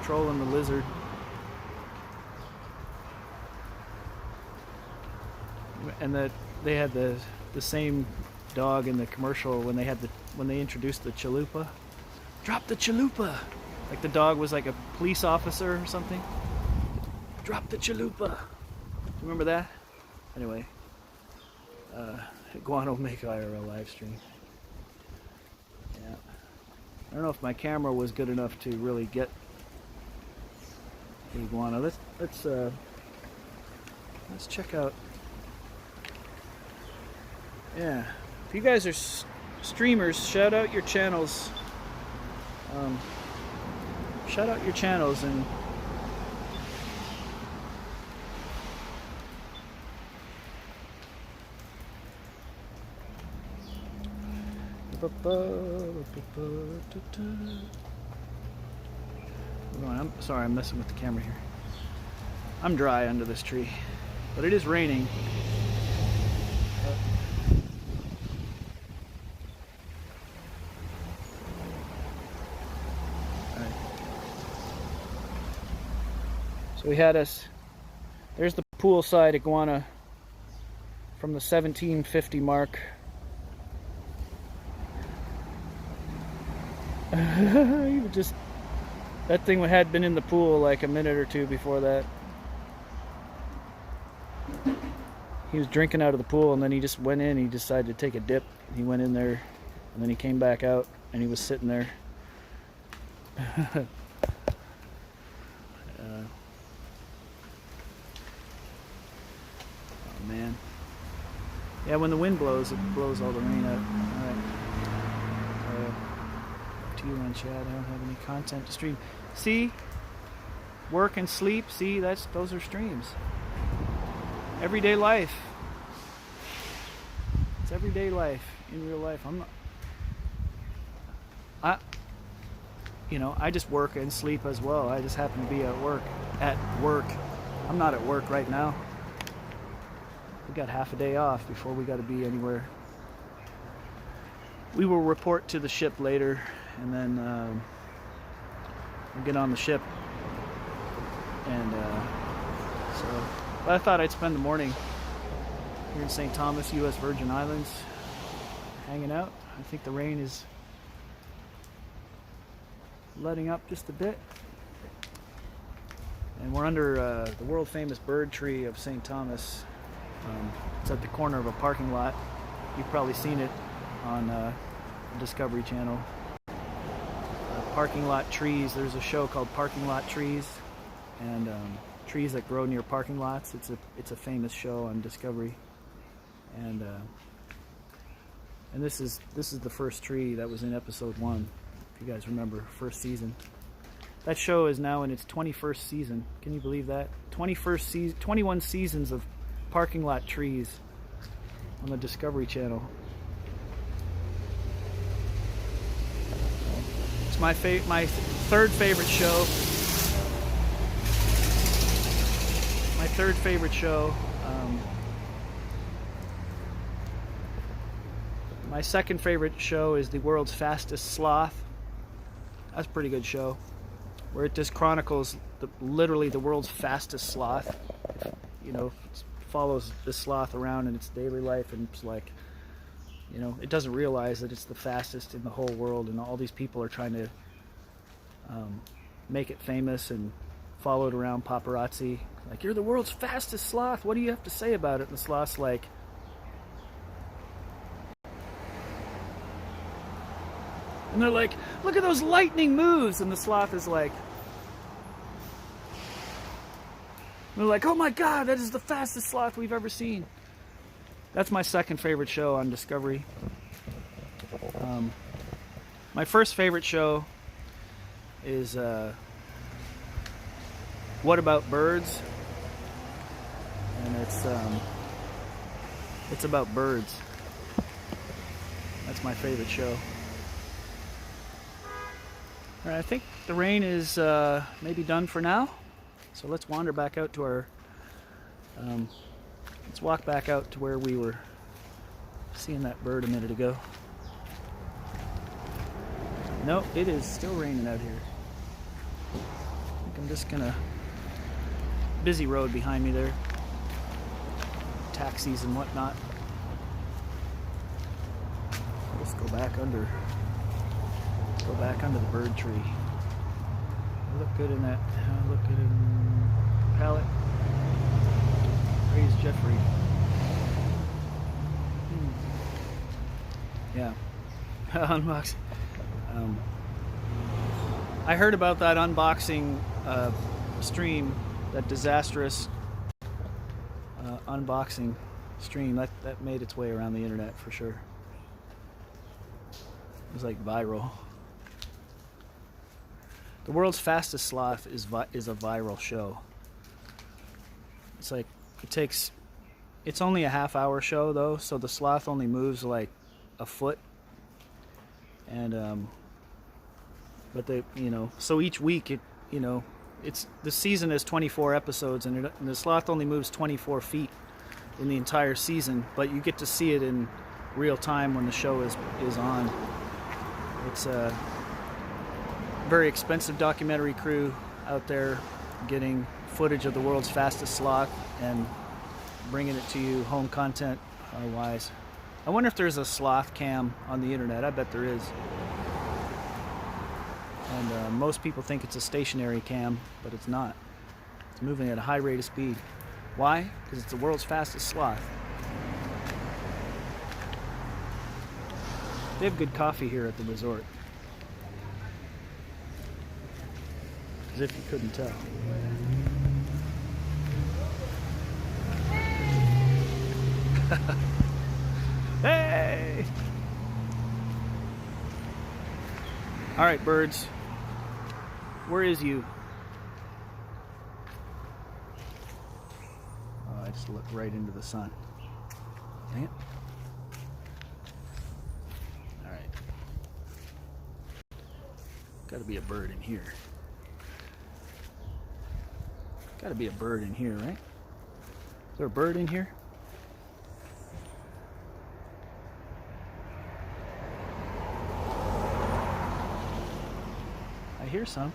trolling the lizard. And that they had the same dog in the commercial when they introduced the chalupa. Drop the chalupa. Like the dog was like a police officer or something. Drop the chalupa. Remember that? Anyway, iguana will make IRL live stream. Yeah. I don't know if my camera was good enough to really get the iguana. Let's check out. Yeah. If you guys are streamers, shout out your channels. Shout out your channels and I'm sorry, I'm messing with the camera here. I'm dry under this tree, but it is raining. So we had there's the poolside iguana from the 1750 mark. That thing had been in the pool like a minute or two before that. He was drinking out of the pool, and then he just went in. He decided to take a dip. He went in there, and then he came back out, and he was sitting there. Oh man. Yeah, when the wind blows, it blows all the rain out. Alright. To you on chat, I don't have any content to stream. See? Work and sleep, see, those are streams. Everyday life. It's everyday life in real life. I just work and sleep as well. I just happen to be at work. I'm not at work right now. We got half a day off before we got to be anywhere. We will report to the ship later, and then we'll get on the ship. And but I thought I'd spend the morning here in St. Thomas, U.S. Virgin Islands, hanging out. I think the rain is letting up just a bit. And we're under the world famous bird tree of St. Thomas. It's at the corner of a parking lot. You've probably seen it on the Discovery Channel. Parking lot trees. There's a show called Parking Lot Trees, and trees that grow near parking lots. It's a famous show on Discovery, and this is the first tree that was in episode 1. If you guys remember, first season. That show is now in its 21st season. Can you believe that? 21 seasons of parking lot trees on the Discovery Channel. It's my third favorite show. My third favorite show. My second favorite show is The World's Fastest Sloth. That's a pretty good show, where it just chronicles literally the world's fastest sloth. You know, follows the sloth around in its daily life, and it's like, you know, it doesn't realize that it's the fastest in the whole world, and all these people are trying to make it famous and follow it around, paparazzi. Like, you're the world's fastest sloth. What do you have to say about it? And the sloth's like, and they're like, look at those lightning moves. And the sloth is like, they're like, oh my God, that is the fastest sloth we've ever seen. That's my second favorite show on Discovery. My first favorite show is What About Birds? And it's about birds. That's my favorite show. All right, I think the rain is maybe done for now. So let's wander back out to our, let's walk back out to where we were seeing that bird a minute ago. No, it is still raining out here. I think I'm just gonna, busy road behind me there. Taxis and whatnot. Let's go back under the bird tree. Look good in that. Look good in palette. Praise Jeffrey. Yeah. Unboxing. I heard about that unboxing stream, that disastrous unboxing stream. That made its way around the internet for sure. It was like viral. The World's Fastest Sloth is a viral show. It's like, it's only a half-hour show though, so the sloth only moves like a foot. And but they, you know, so each week the season is 24 episodes, and the sloth only moves 24 feet in the entire season, but you get to see it in real time when the show is on. It's a very expensive documentary crew out there getting footage of the world's fastest sloth and bringing it to you home content wise. I wonder if there's a sloth cam on the internet. I bet there is. And most people think it's a stationary cam, but it's not. It's moving at a high rate of speed. Why? Because it's the world's fastest sloth. They have good coffee here at the resort. As if you couldn't tell. Hey! All right, birds. Where is you? Oh, I just looked right into the sun. Dang it. All right. Got to be a bird in here. Got to be a bird in here, right? Is there a bird in here? I hear some.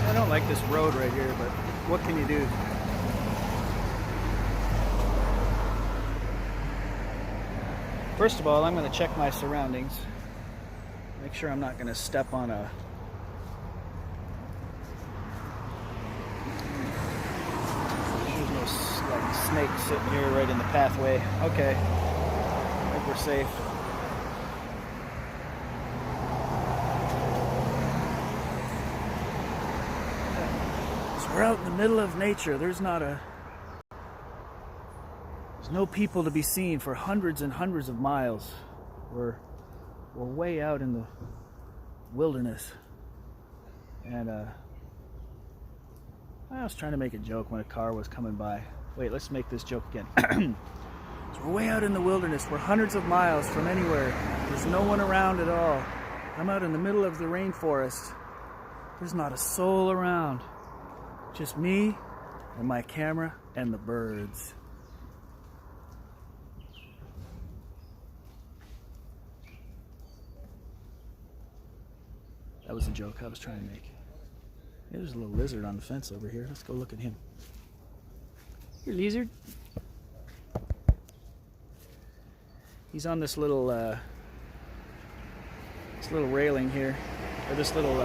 I don't like this road right here, but what can you do? First of all, I'm going to check my surroundings. Make sure I'm not going to step on a... There's no like snake sitting here right in the pathway. Okay. I think we're safe. So we're out in the middle of nature. There's no people to be seen for hundreds and hundreds of miles. We're way out in the wilderness. And I was trying to make a joke when a car was coming by. Wait, let's make this joke again. So we're way out in the wilderness. We're hundreds of miles from anywhere. There's no one around at all. I'm out in the middle of the rainforest. There's not a soul around. Just me and my camera and the birds. That was a joke I was trying to make. There's a little lizard on the fence over here. Let's go look at him. Here, lizard. He's on this little railing here, or this little.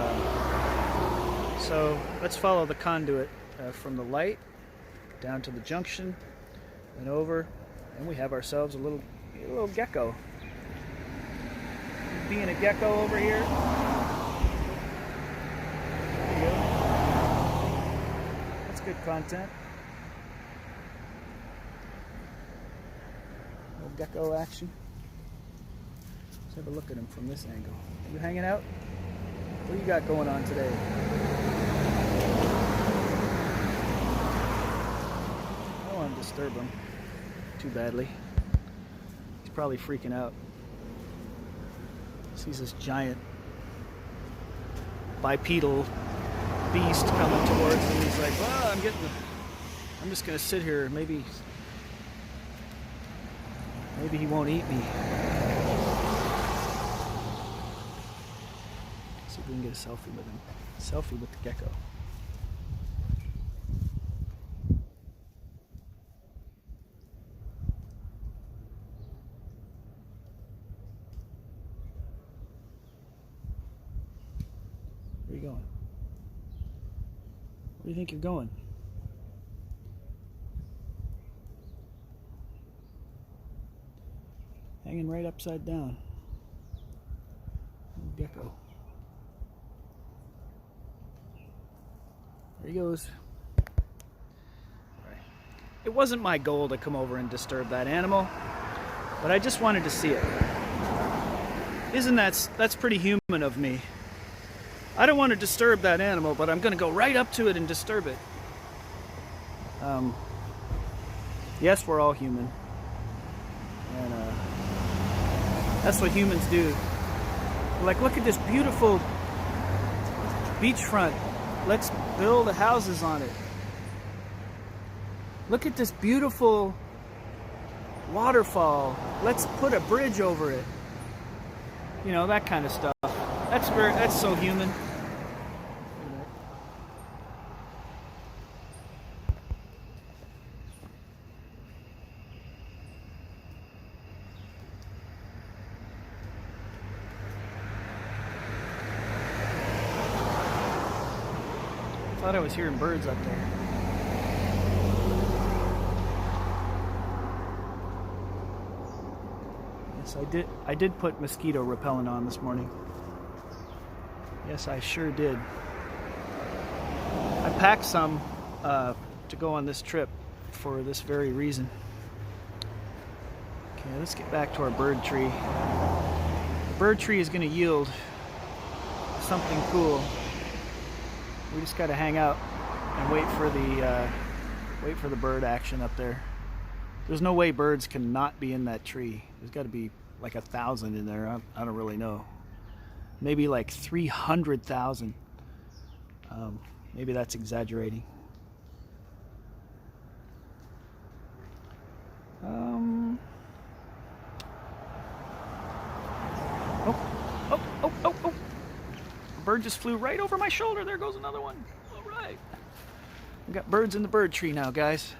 So let's follow the conduit from the light down to the junction and over, and we have ourselves a little gecko. Being a gecko over here. Good content. Little gecko action. Let's have a look at him from this angle. Are you hanging out? What do you got going on today? I don't want to disturb him too badly. He's probably freaking out. Sees this giant bipedal beast coming towards him. He's like, well, I'm just gonna sit here. Maybe he won't eat me. See if we can get a selfie with him. Selfie with the gecko. Where are you going? Where do you think you're going? Hanging right upside down. Little gecko. There he goes. Right. It wasn't my goal to come over and disturb that animal, but I just wanted to see it. That's pretty human of me. I don't want to disturb that animal, but I'm going to go right up to it and disturb it. Yes, we're all human. And that's what humans do. Like, look at this beautiful beachfront. Let's build houses on it. Look at this beautiful waterfall. Let's put a bridge over it. You know, that kind of stuff. That's so human. I thought I was hearing birds up there. Yes, I did put mosquito repellent on this morning. Yes, I sure did. I packed some to go on this trip for this very reason. Okay, let's get back to our bird tree. The bird tree is going to yield something cool. We just got to hang out and wait for the bird action up there. There's no way birds can not be in that tree. There's got to be like 1,000 in there. I don't really know. Maybe like 300,000. Maybe that's exaggerating. Oh. A bird just flew right over my shoulder. There goes another one. All right. We got birds in the bird tree now, guys.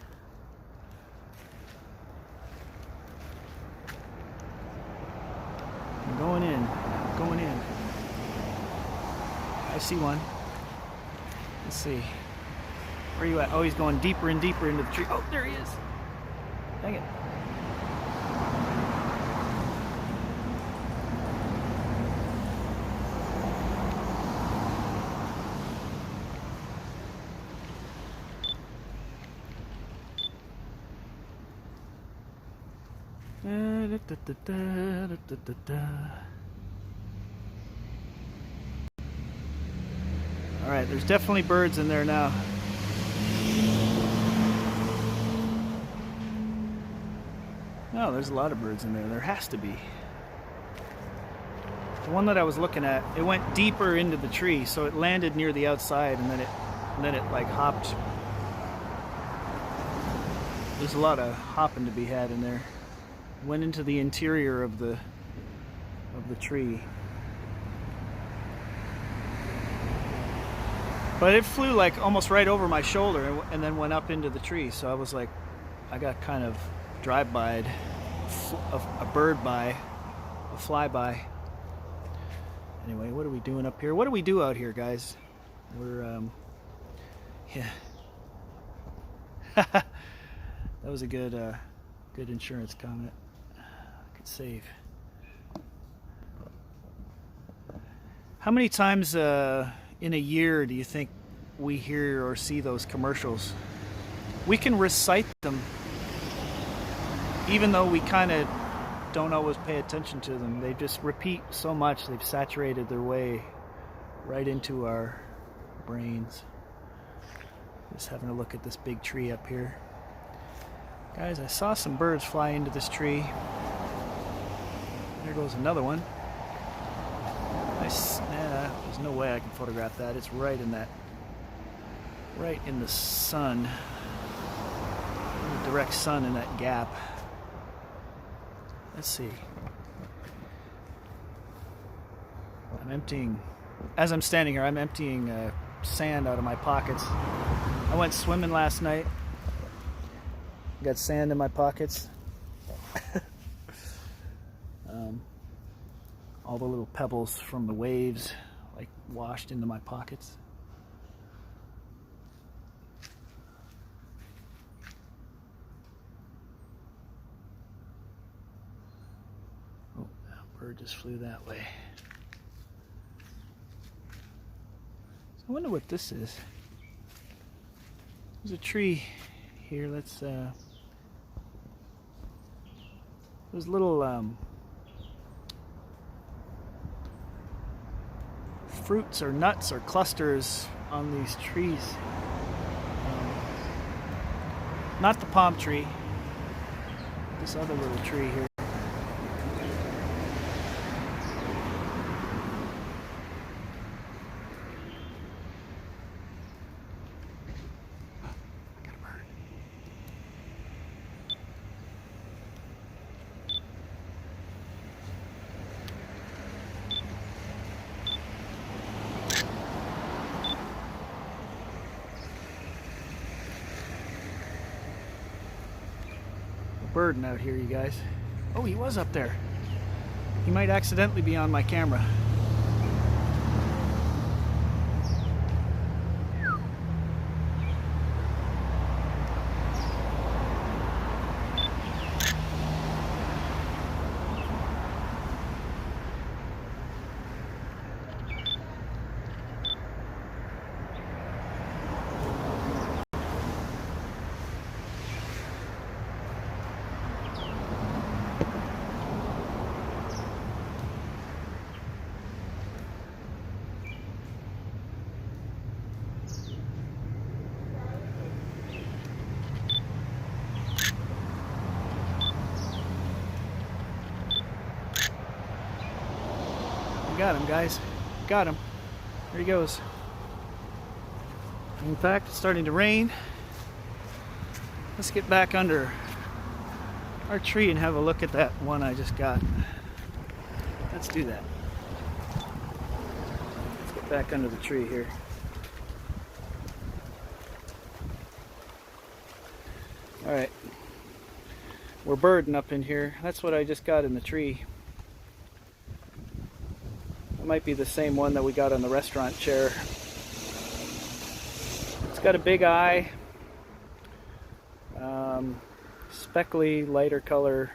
I see one. Let's see. Where are you at? Oh, he's going deeper and deeper into the tree. Oh, there he is. Dang it. All right, there's definitely birds in there now. No, there's a lot of birds in there. There has to be. The one that I was looking at, it went deeper into the tree, so it landed near the outside, and then it like hopped. There's a lot of hopping to be had in there. Went into the interior of the tree. But it flew like almost right over my shoulder and then went up into the tree. So I was like, I got kind of drive-byed, a bird by, a flyby. Anyway, what are we doing up here? What do we do out here, guys? We're, yeah. That was a good insurance comment. I could save. How many times in a year do you think we hear or see those commercials? We can recite them, even though we kind of don't always pay attention to them. They just repeat so much, they've saturated their way right into our brains. Just having a look at this big tree up here. Guys, I saw some birds fly into this tree. There goes another one. There's no way I can photograph that. It's right in the sun. In the direct sun in that gap. Let's see. As I'm standing here, I'm emptying sand out of my pockets. I went swimming last night. Got sand in my pockets. All the little pebbles from the waves like washed into my pockets. Oh, that bird just flew that way. So I wonder what this is. There's a tree here. Let's there's little fruits or nuts or clusters on these trees. Not the palm tree, this other little tree here. Birding out here, you guys. Oh, he was up there. He might accidentally be on my camera. Got him, guys. Got him. There he goes. In fact, it's starting to rain. Let's get back under our tree and have a look at that one I just got. Let's do that. Let's get back under the tree here. Alright. We're birding up in here. That's what I just got in the tree. It might be the same one that we got on the restaurant chair. It's got a big eye, speckly, lighter color,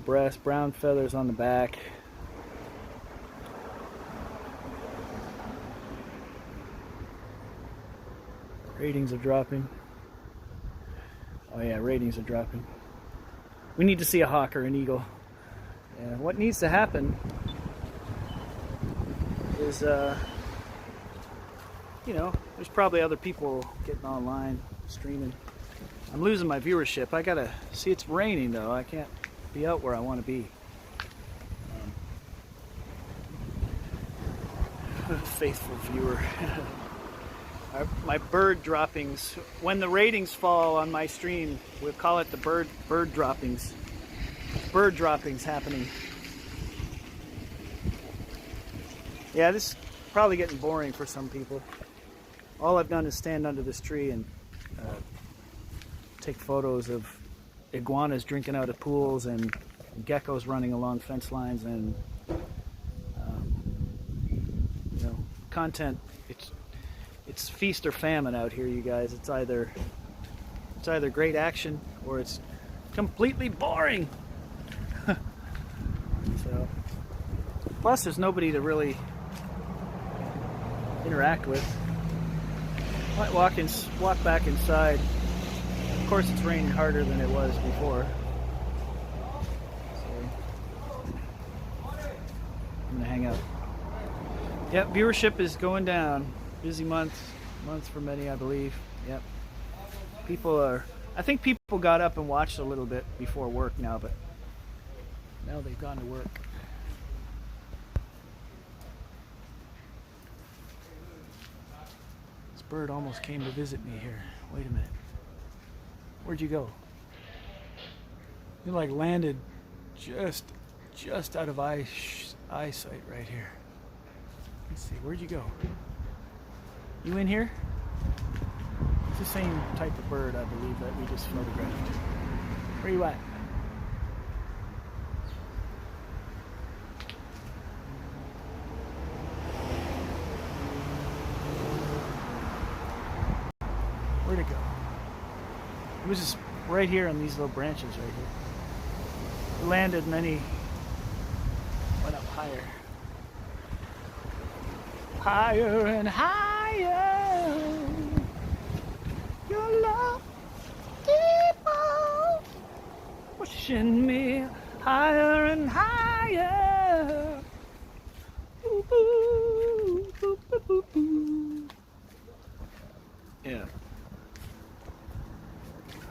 breast, brown feathers on the back. Ratings are dropping. Oh yeah, ratings are dropping. We need to see a hawk or an eagle. And what needs to happen is, you know, there's probably other people getting online, streaming. I'm losing my viewership. I gotta see, it's raining though. I can't be out where I want to be. Faithful viewer. My bird droppings. When the ratings fall on my stream, we'll call it the bird droppings. Bird droppings happening. Yeah, this is probably getting boring for some people. All I've done is stand under this tree and take photos of iguanas drinking out of pools and geckos running along fence lines and you know, content. It's feast or famine out here, you guys. It's either great action or it's completely boring. So, plus there's nobody to really interact with. Might walk back inside. Of course, it's raining harder than it was before. So, I'm gonna hang out. Yep, viewership is going down. Busy month for many, I believe. Yep. I think people got up and watched a little bit before work now, but now they've gone to work. This bird almost came to visit me here. Wait a minute. Where'd you go? You like landed just out of eyesight right here. Let's see, where'd you go? You in here? It's the same type of bird, I believe, that we just photographed. Where you at? Where'd it go? It was just right here on these little branches right here. It landed and then he went up higher. Higher and higher. Your love keep on pushing me higher and higher. Ooh, ooh, ooh, ooh, ooh. Yeah.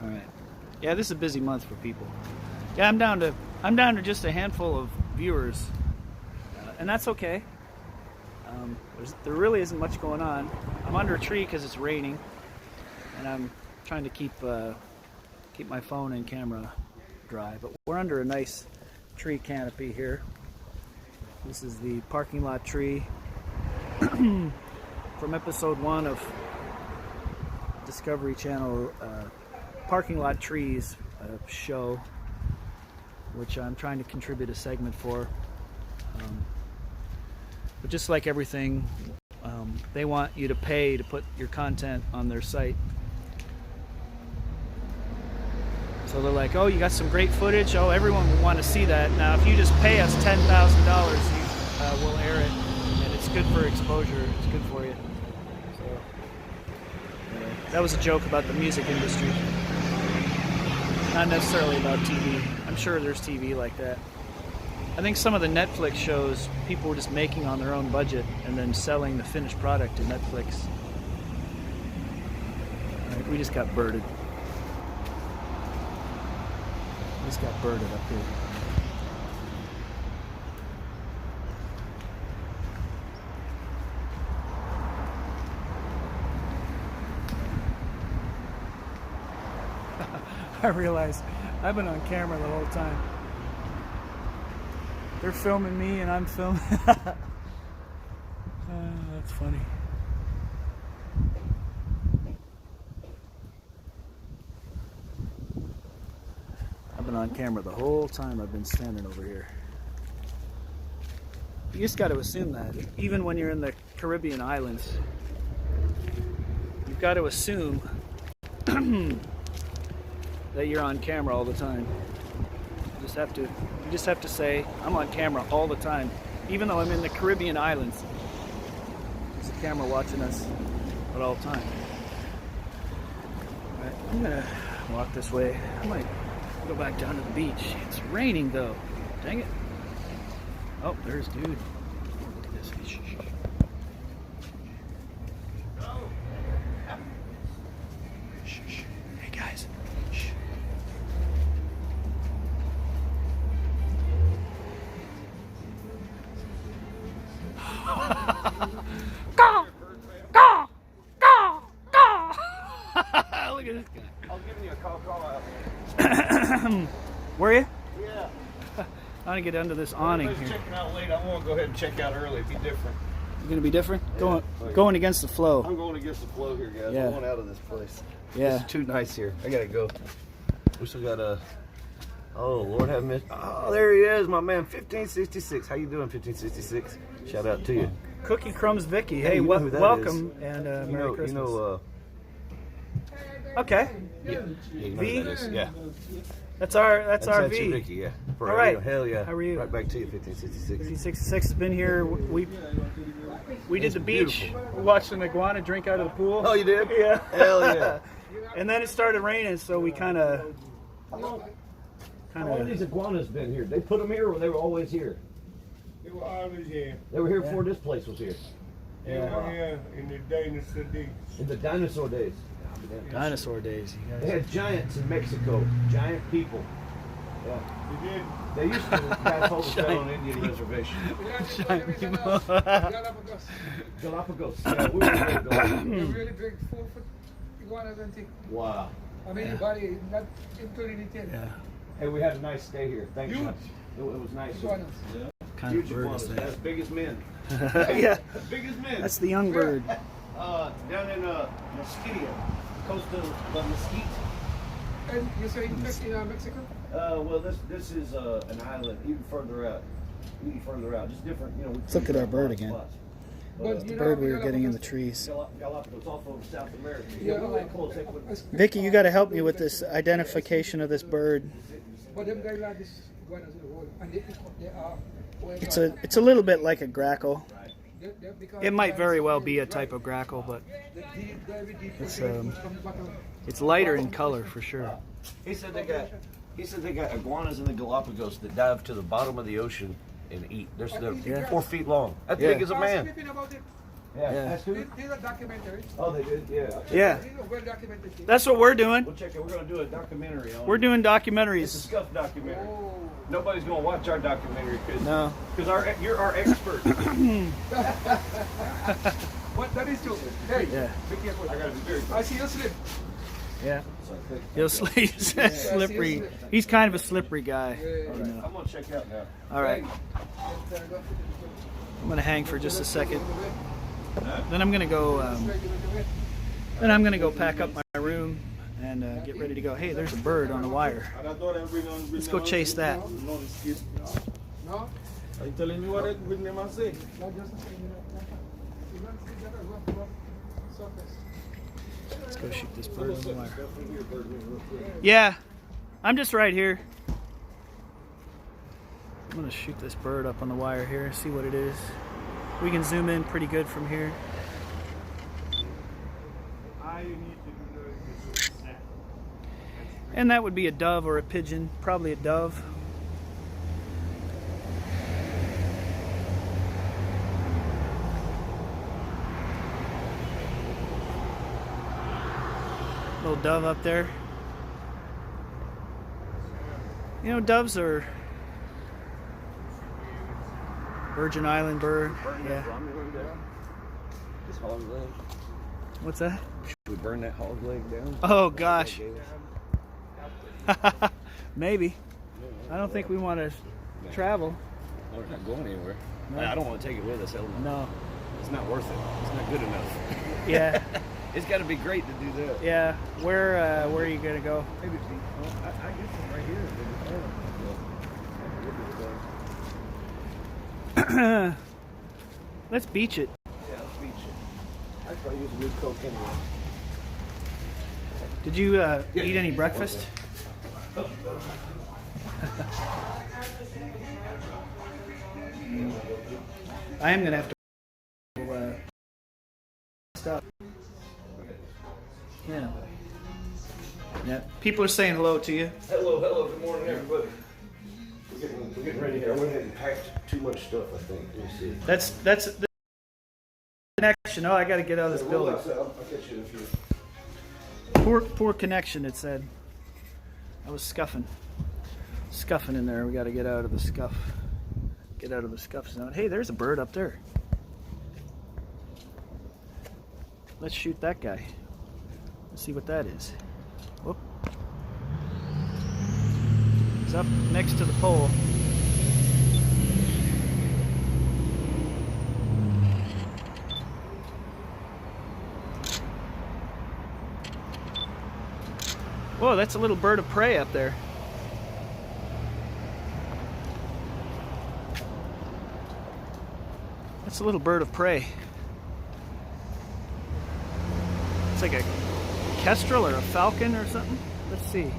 All right. Yeah, this is a busy month for people. Yeah, I'm down to just a handful of viewers, and that's okay. There really isn't much going on. I'm under a tree because it's raining, and I'm trying to keep my phone and camera dry. But we're under a nice tree canopy here. This is the parking lot tree from episode 1 of Discovery Channel Parking Lot Trees show, which I'm trying to contribute a segment for. But just like everything, they want you to pay to put your content on their site. So they're like, oh, you got some great footage? Oh, everyone will want to see that. Now, if you just pay us $10,000, we'll air it. And it's good for exposure. It's good for you. So, anyway, that was a joke about the music industry. Not necessarily about TV. I'm sure there's TV like that. I think some of the Netflix shows, people were just making on their own budget and then selling the finished product to Netflix. All right, we just got birded. We just got birded up here. I realized I've been on camera the whole time. They're filming me and I'm filming. That's funny. I've been on camera the whole time I've been standing over here. You just got to assume that. Even when you're in the Caribbean islands, you've got to assume that you're on camera all the time. You just have to say, I'm on camera all the time. Even though I'm in the Caribbean islands, there's a camera watching us at all time. All right, I'm gonna walk this way. I might go back down to the beach. It's raining though. Dang it. Oh, there's dude. Look at this. Shh, shh, shh. Shh, shh. Hey guys. Shh. Go! Go! Go! Go! Look at this guy. I was giving you a call out. Were you? Yeah. I'm gonna get under this awning Everybody's here. checking out late. I want to go ahead and check out early. Be different. You're gonna be different? Yeah. Going against the flow. I'm going against the flow here, guys. Yeah. I want out of this place. Yeah. It's too nice here. I gotta go. We still got a. Oh Lord, have mercy. Oh, there he is, my man. 1566. How you doing, 1566? Shout out to you. Cookie Crumbs Vicky. Hey, Hey, you know who that welcome and Merry Christmas. Okay. Yeah, you know V? who that is. Yeah. That's our you, V. Ricky, yeah. For All right. real. Hell yeah. How are you? Right back to you, 1566. 66 has been here. We did It's the beach. beautiful. We watched an iguana drink out of the pool. Oh, you did? Yeah. Hell yeah. And then it started raining, so we kind of. How long these iguanas been here? They put them here, or they were always here? They were always here. They were here before this place was here. They were here in the dinosaur days. In the dinosaur days. Dinosaur days, you They guys. had giants in Mexico. Giant people. Yeah. They did. They used to. That's all the town Indian reservation. Galapagos. Yeah, we were there. They're Galapagos. really big, 4-foot iguanas and thing. Wow. I mean, body, not including the tail. Yeah. Hey, we had a nice stay here. Thanks. Huge. man. It was nice. Iguanas. Kind Huge of bird iguanas. is As that? big as men. Yeah. As big as men. That's the young bird. Down in Mesquite, coast of Mesquite. And you say in Mexico? Well, this is an island even further out. Just different, you know. Let's look at our bird again. spots. But The you bird know, we were getting in the trees. Galapagos, off of South America. Yeah, we're really close. They put- Vicky, you got to help me with this identification of this bird. But them guys like this iguanas in the world. And they are. It's a little bit like a grackle. Because It might very well be a type of grackle, but it's lighter in color for sure. He said they got iguanas in the Galapagos that dive to the bottom of the ocean and eat. They're 4 feet long. As Yeah. big as a man. About it. Yeah. Yeah. That's who? These are documentaries. Oh, they did. Yeah. Yeah, These are well documented things. that's what we're doing. We'll check it. We're gonna do a documentary on. We're doing It's a documentaries. scuff documentary. Oh. Nobody's gonna watch our documentary No. because you're our expert. But that is true. Hey, Yeah. be careful. I gotta be very. I see you slip. Yeah. He's slippery. He's kind of a slippery guy. All right, I'm gonna check out now. All right. I'm gonna hang for just a second. Then I'm gonna go. Then I'm gonna go pack up my room and get ready to go. Hey, there's a bird on the wire. Let's go chase that. No? Are you telling me what it would name I say? Not just the same. You don't see that rough surface. Let's go shoot this bird on the wire. Yeah, I'm just right here. I'm gonna shoot this bird up on the wire here, see what it is. We can zoom in pretty good from here. And that would be a dove or a pigeon, probably a dove. Little dove up there. You know, doves are Virgin Island bird. Yeah. This hog leg. What's that? Should we burn that hog leg down? Oh gosh. Maybe. I don't think we want to travel. We're not going anywhere. No. I don't want to take it with us. Hell no. No. It's not worth it. It's not good enough. Yeah. It's got to be great to do that. Yeah. Where are you gonna go? Maybe I guess it's right here. Let's beach it. Yeah, let's beach it. I probably use a new Coke anyway. Did you eat any breakfast? I am gonna have to stop. Yeah. Yeah. People are saying hello to you. Hello, good morning, everybody. We're getting ready here. I went ahead and packed too much stuff, I think. Let me see. That's the connection. Oh, I got to get out of this building. I'll catch you in a few. Poor connection. It said. I was scuffing in there. We got to get out of the scuff. Get out of the scuff zone. Hey, there's a bird up there. Let's shoot that guy. Let's see what that is. Whoop. He's up next to the pole. Whoa, that's a little bird of prey up there. That's a little bird of prey. It's like a kestrel or a falcon or something. Let's see.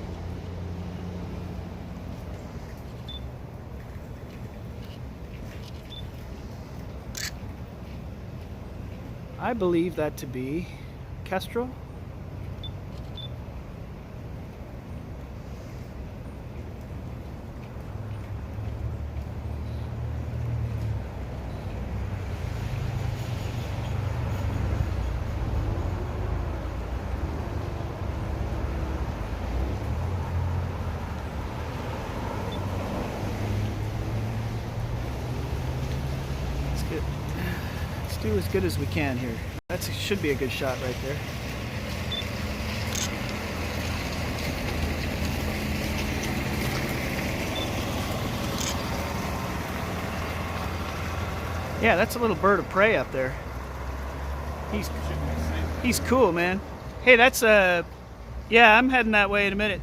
I believe that to be kestrel. Let's do as good as we can here. That should be a good shot right there. Yeah, that's a little bird of prey up there. He's cool, man. Hey, that's yeah, I'm heading that way in a minute.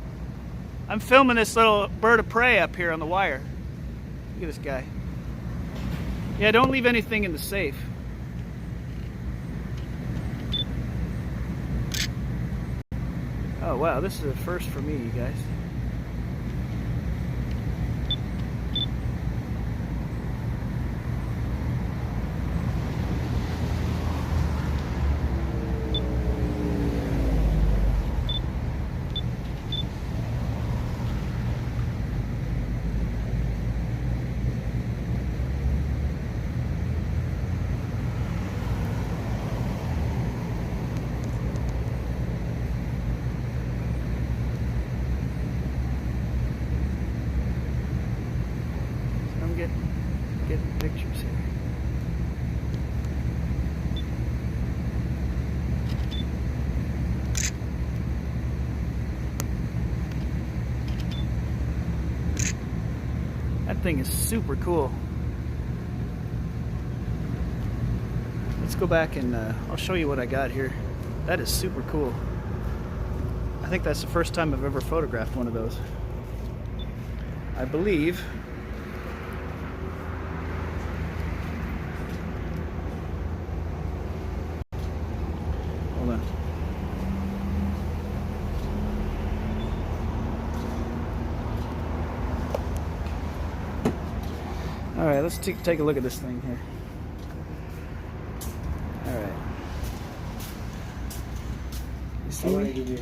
I'm filming this little bird of prey up here on the wire. Look at this guy. Yeah, don't leave anything in the safe. Oh wow, this is a first for me, you guys. Getting pictures here. That thing is super cool. Let's go back and I'll show you what I got here. That is super cool. I think that's the first time I've ever photographed one of those. I believe. Hold on. All right, let's take a look at this thing here. All right. You see me?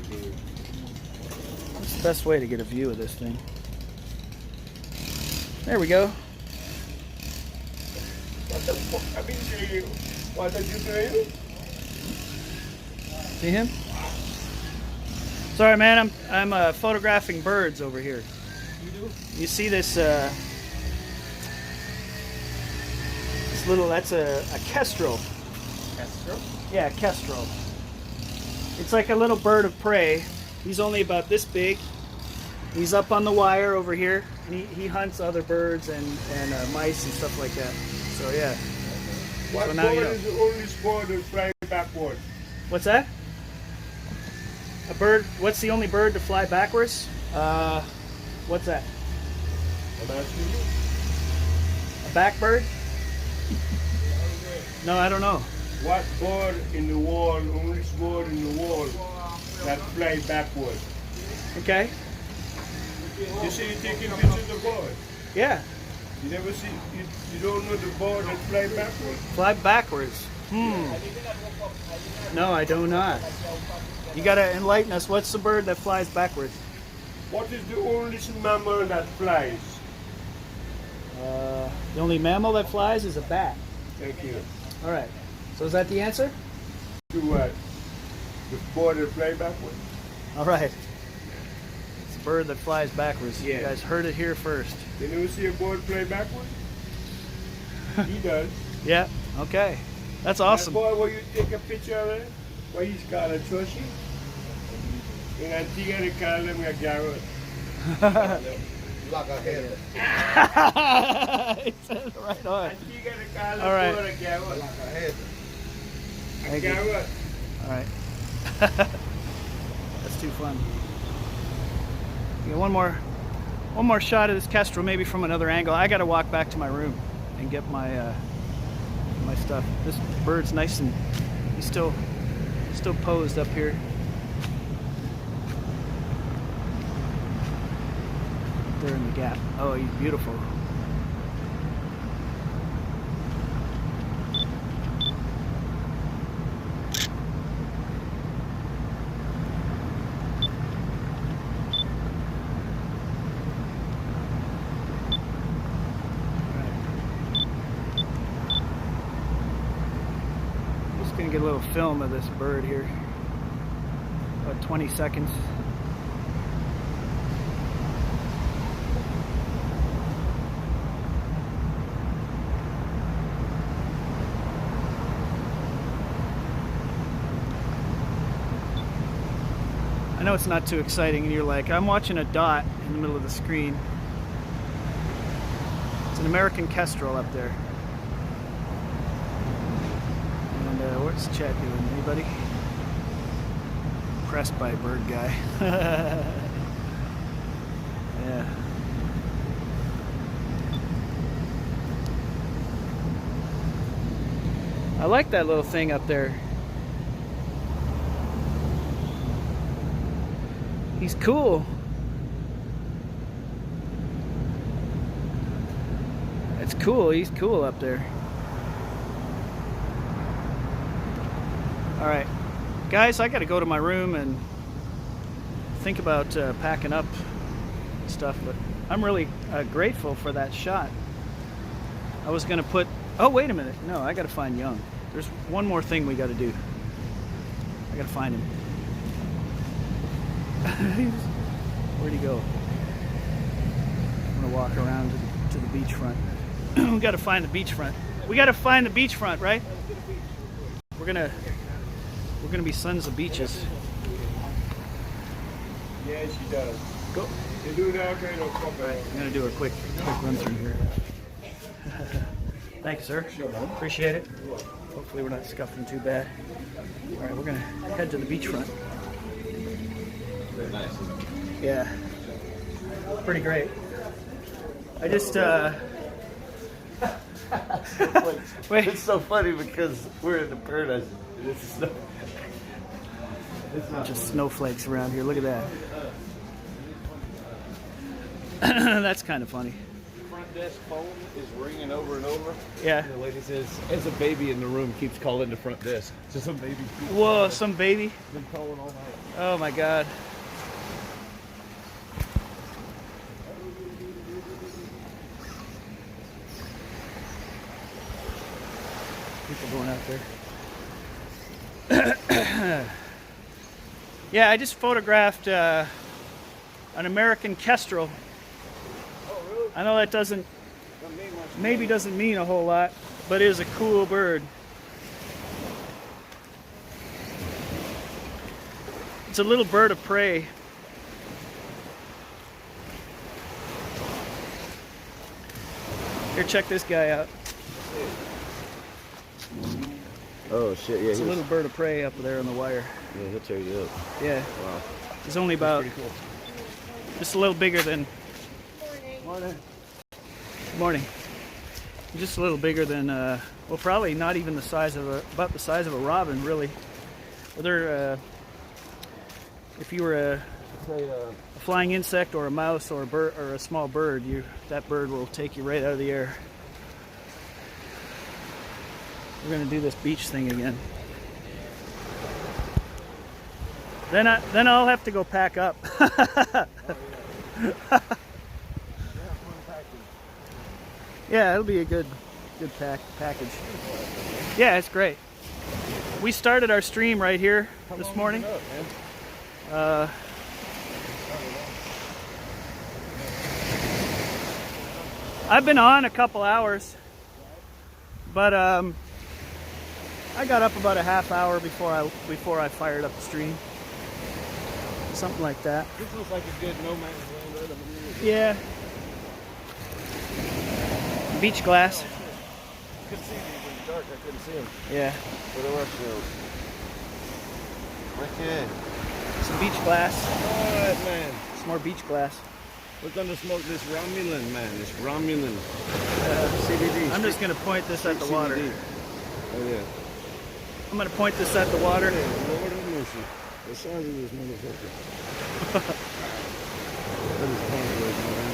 What's the best way to get a view of this thing? There we go. What the fuck? I've been seeing you. What did you do? See him? Sorry, man. I'm photographing birds over here. You do? You see this? This little. That's a kestrel. Kestrel? Yeah, kestrel. It's like a little bird of prey. He's only about this big. He's up on the wire over here. And he hunts other birds and mice and stuff like that. So yeah. What So bird now you know. is the only bird that flies backward? What's that? A bird? What's the only bird to fly backwards? What's that? I'm asking you. A backbird? No, I don't know. What bird in the wall, only bird in the wall that fly backward? Okay. You see you taking pictures of the bird. Yeah. You never see, you don't know the bird that fly backward? Fly backwards. No, I do not. You gotta enlighten us. What's the bird that flies backwards? What is the only mammal that flies? The only mammal that flies is a bat. Thank you. All right. So is that the answer? To what? The bird that fly backward? All right. It's a bird that flies backwards. You Yeah. guys heard it here first. You never see a bird fly backward? He does. Yeah. Okay. That's That awesome. boy, where you take a picture of it, where he's called a Troshi. In Antigua, they call him a Garrett. He said it right on. Antigua, they call him All right. a Garrett. A Thank you. Garrett. All right. That's too fun. Yeah, one more shot of this kestrel, maybe from another angle. I got to walk back to my room and get my my stuff. This bird's nice and he's still posed up here. There in the gap. Oh, he's beautiful. Just gonna get a little film of this bird here. About 20 seconds. I know it's not too exciting, and you're like, I'm watching a dot in the middle of the screen. It's an American kestrel up there. And what's Chad doing? Anybody? Impressed by a bird guy. Yeah. I like that little thing up there. He's cool. It's cool. He's cool up there. All right, guys, I got to go to my room and think about packing up stuff, but I'm really grateful for that shot. I was going to put... Oh, wait a minute. No, I got to find Young. There's one more thing we got to do. I got to find him. Where'd he go? I'm gonna walk around to the beachfront. We gotta find the beachfront. We gotta find the beachfront, right? We're gonna be sons of beaches. Yeah, she does. Go. You do that kind of stuff. All right, I'm gonna do a quick run through here. Thank you, sir. Appreciate it. Hopefully we're not scuffing too bad. All right, we're gonna head to the beachfront. Very nice. Yeah, pretty great. I just wait. It's so funny because we're in the paradise. It's not Just snowflakes around here. Look at that. That's kind of funny. Front desk phone is ringing over and over. Yeah. The lady says, as a baby in the room keeps calling the front desk. So some baby keeps Whoa, some baby. been calling all night. Oh my God. People going out there. Yeah, I just photographed an American kestrel. I know that doesn't mean a whole lot, but it is a cool bird. It's a little bird of prey. Here, check this guy out. Oh shit! Yeah, It's a little bird of prey up there on the wire. Yeah, he'll tear you up. Yeah. Wow. He's only about just a little bigger than. Morning. Morning. Just a little bigger than Well, probably not even the size of about the size of a robin, really. Whether if you were a flying insect or a mouse or a bird or a small bird, that bird will take you right out of the air. We're gonna do this beach thing again. Then I'll have to go pack up. Yeah, it'll be a good package. Yeah, it's great. We started our stream right here this morning. I've been on a couple hours, but I got up about a half hour before I fired up the stream. Something like that. This looks like a good no man's land right over here. Yeah. Beach glass. I couldn't see these in the dark. I couldn't see them. Yeah. But they were wicked. Some beach glass. Alright, man. Some more beach glass. We're gonna smoke this Romulan, man. This Romulan. CBD. I'm just gonna point this at the water. CBD. Oh yeah. I'm gonna point this at the water. Lord have mercy. The size of this motherfucker. That is complex, man.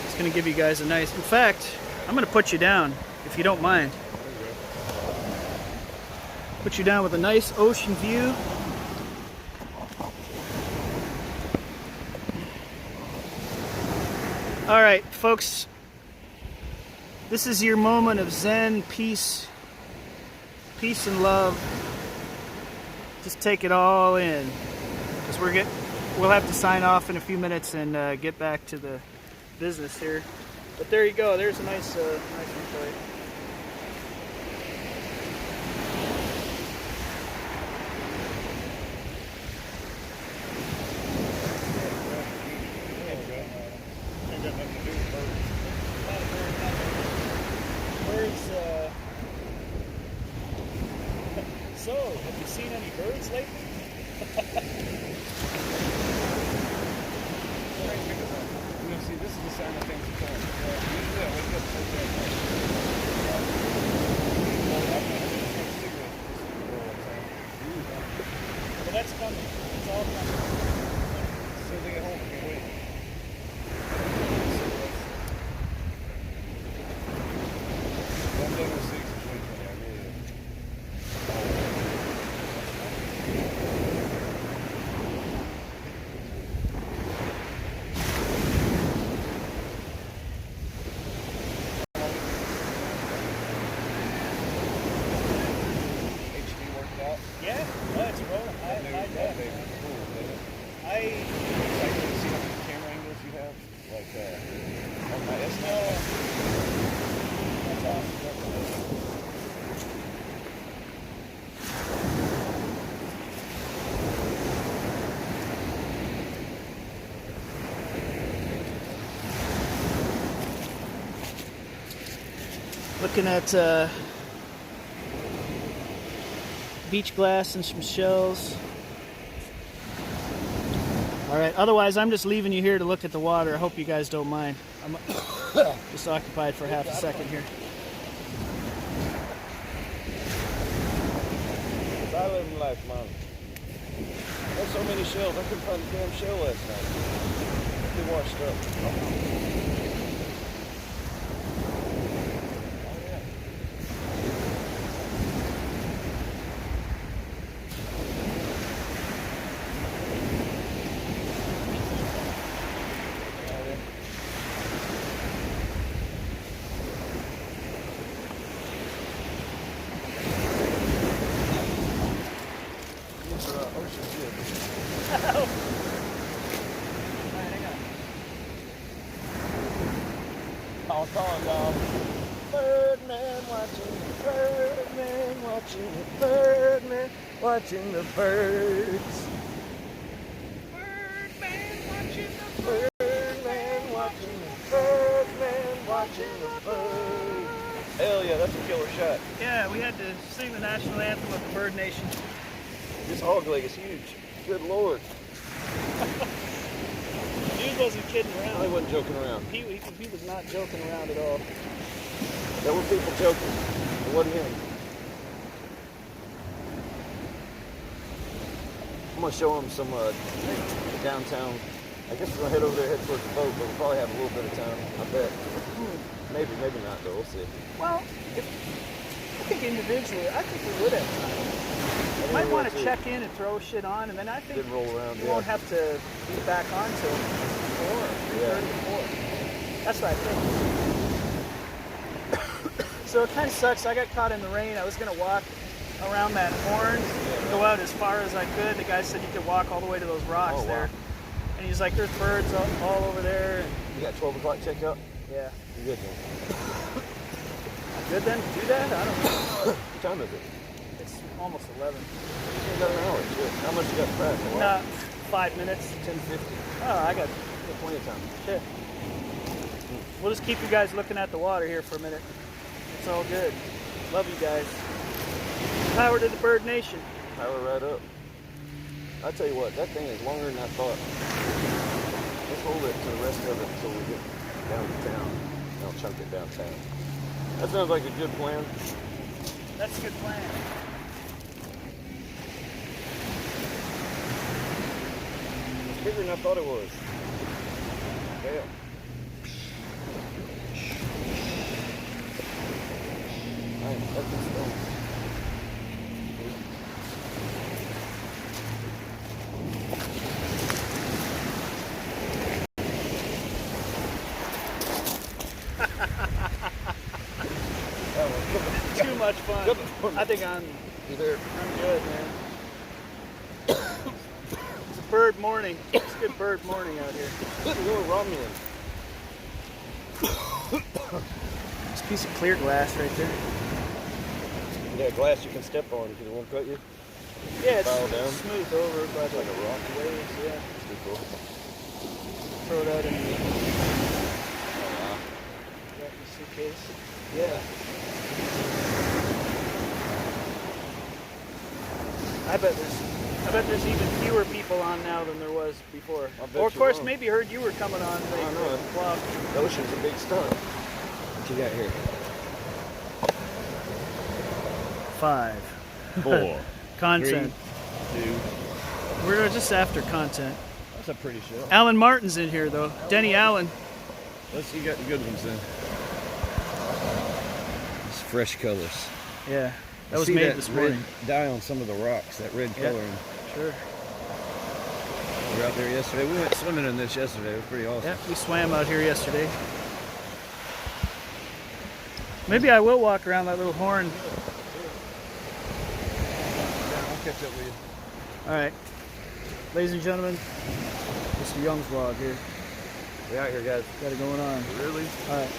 It's gonna give you guys a nice. In fact, I'm gonna put you down if you don't mind. Put you down with a nice ocean view. All right, folks. This is your moment of Zen, peace and love. Just take it all in, because we'll have to sign off in a few minutes and get back to the business here. But there you go. There's a nice replay. So, have you seen any birds lately? See, this is the sign of things to come. Usually I wake up like that. Well, that's coming. It's all coming. As soon as I get home, I can't wait. One day we'll see. Yeah, let's roll. Looking at beach glass and some shells. All right, otherwise I'm just leaving you here to look at the water. I hope you guys don't mind. I'm just occupied for half a second here. I live in life, man. There's so many shells. I couldn't find a damn shell last night. They washed up. I'll call him down. Birdman watching the Birdman watching the Birdman watching the birds. Birdman watching the Birdman watching the Birdman watching the birds. Hell yeah, that's a killer shot. Yeah, we had to sing the national anthem of the Bird Nation. This hog leg is huge. Good lord. Dude, wasn't kidding I around. wasn't joking around. He was not joking around at all. There were people joking. It wasn't him. I'm gonna show him some downtown. I guess we're gonna head over there, head towards the boat, but we'll probably have a little bit of time. I bet. Maybe, maybe not though. We'll see. Well, I think individually, I think we would have time. You might want to check in and throw shit on, and then I think Then roll around. you won't have to be back on till 4, 3:30 to 4. That's what I think. So it kind of sucks. I got caught in the rain. I was gonna walk around that horn, go out as far as I could. The guy said you could walk all the way to those rocks there. And he's like, there's birds all over there. And You got 12 o'clock checkout? yeah. You good then? Good then to do that? I don't know. What time is it? It's almost 11. You got an hour. Shit. How much you got to crash? A No, lot? 5 minutes. 10:50. Oh, I got You got plenty of time. shit. We'll just keep you guys looking at the water here for a minute. It's all good. Love you guys. Power to the Bird Nation. Power right up. I tell you what, that thing is longer than I thought. Let's hold it to the rest of it until we get down to town. I'll chunk it downtown. That sounds like a good plan. That's a good plan. It's bigger than I thought it was. Damn. Man, that's good stuff. Too much fun. I think I'm good, man. It's a bird morning. It's a good bird morning out here. Good Lord, Romulan. This piece of clear glass right there. Yeah, glass you can step on because it won't cut you. Yeah, it's Bow down. smooth over by the Like a rock. waves. Yeah. It's pretty cool. Throw it out in the suitcase. Yeah. I bet there's even fewer people on now than there was before. I bet Or of you course, will. maybe heard you were coming on. I know. Flop. The ocean's a big stunt. What you got here? 5. 4. Content. 3, 2. We're just after content. That's a pretty show. Alan Martin's in here though. Denny Allen. Let's see, you got the good ones then. It's fresh colors. Yeah. That was See made that this red morning. dye on some of the rocks, that red Yeah. coloring. Sure. We were out there yesterday. We went swimming in this yesterday. It was pretty awesome. Yeah, we swam out here yesterday. Maybe I will walk around that little horn. I'll catch up with you. All right. Ladies and gentlemen, Mr. Young's vlog here. We out here, guys. Got it going on. Really? All right.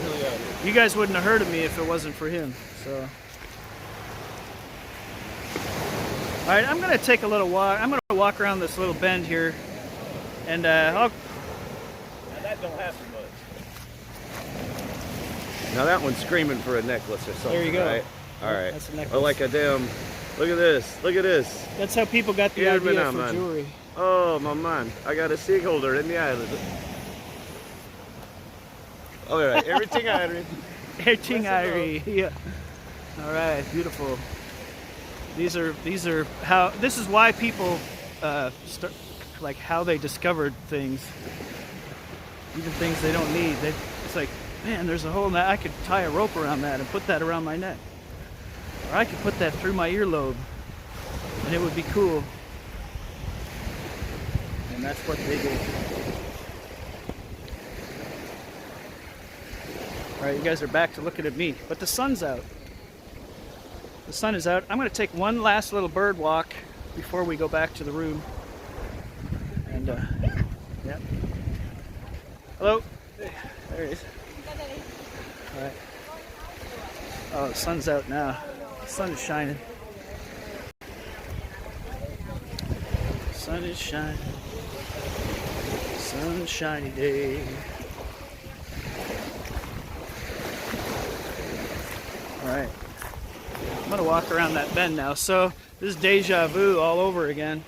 Really out here. You guys wouldn't have heard of me if it wasn't for him. So. All right, I'm gonna take a little walk. I'm gonna walk around this little bend here, and I'll. Now that don't happen much. Now that one's screaming for a necklace or something. There you go. Right? All right. That's a necklace. Oh, like a damn. Look at this. Look at this. That's how people got the Yeah, idea man, for man. jewelry. Oh, my man. I got a sig holder in the island. All right. Everything iron. Everything Irie. Yeah. All right, beautiful. These are how. This is why people start, like how they discovered things, even things they don't need. It's like, man, there's a hole in that. I could tie a rope around that and put that around my neck, or I could put that through my earlobe, and it would be cool. And that's what they did. All right, you guys are back to looking at me, but the sun's out. The sun is out. I'm going to take one last little bird walk before we go back to the room. And, yeah. Hello. There he is. All right. Oh, the sun's out now. The sun is shining. Sun is shining. Sunshiny day. All right. I'm gonna walk around that bend now. So this is deja vu all over again.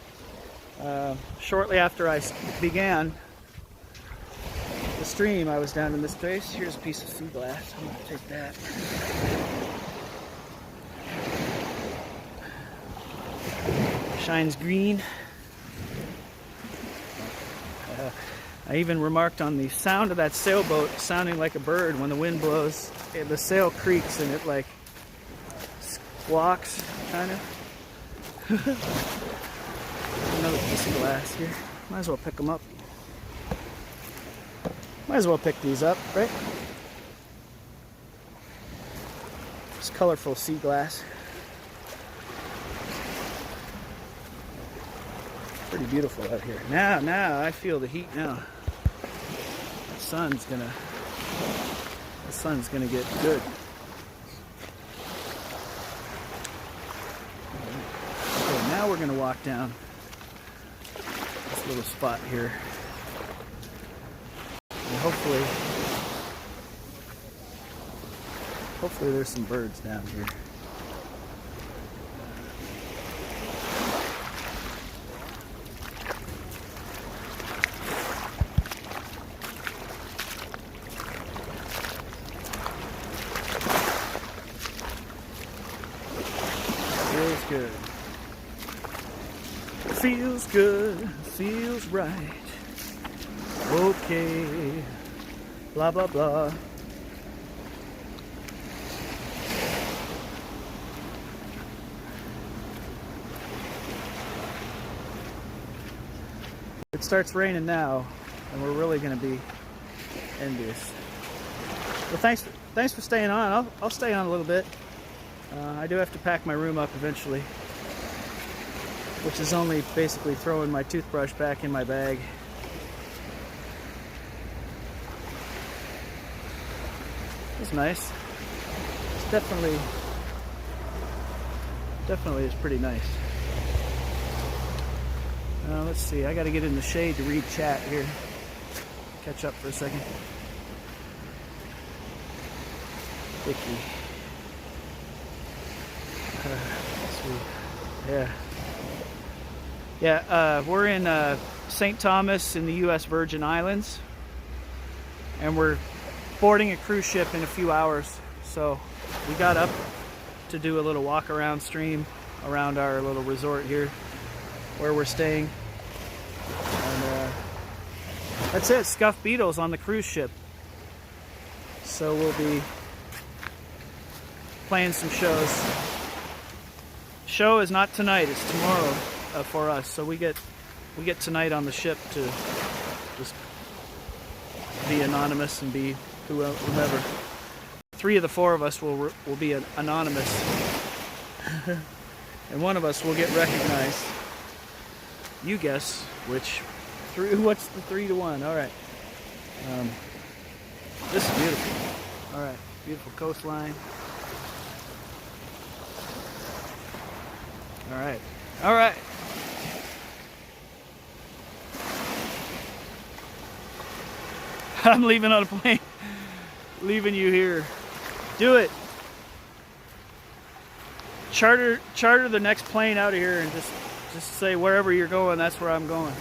Shortly after I began, the stream, I was down in this place. Here's a piece of sea glass. I'm gonna take that. Shines green. I even remarked on the sound of that sailboat sounding like a bird when the wind blows. The sail creaks and it like squawks, kind of. Another piece of glass here. Might as well pick them up. Might as well pick these up, right? It's colorful sea glass. Pretty beautiful out here. Now I feel the heat now. The sun's gonna get good. Okay, now we're gonna walk down this little spot here. And hopefully there's some birds down here. Good. Feels good, feels right. Okay. Blah, blah, blah. It starts raining now, and we're really going to be envious. Well, thanks for staying on. I'll stay on a little bit. I do have to pack my room up eventually, which is only basically throwing my toothbrush back in my bag. It's nice. It's definitely is pretty nice. Let's see, I gotta get in the shade to read chat here. Catch up for a second. Vicky. We're in St. Thomas in the U.S. Virgin Islands, and we're boarding a cruise ship in a few hours. So we got up to do a little walk around stream around our little resort here where we're staying. And that's it, Scuff Beatles on the cruise ship. So we'll be playing some shows. Show is not tonight, it's tomorrow for us. So we get tonight on the ship to just be anonymous and be whomever. 3 of the 4 of us will be anonymous. And one of us will get recognized. You guess which. What's the 3 to 1? All right. This is beautiful. All right, beautiful coastline. All right. All right. I'm leaving on a plane. Leaving you here. Do it. Charter the next plane out of here and just say wherever you're going, that's where I'm going.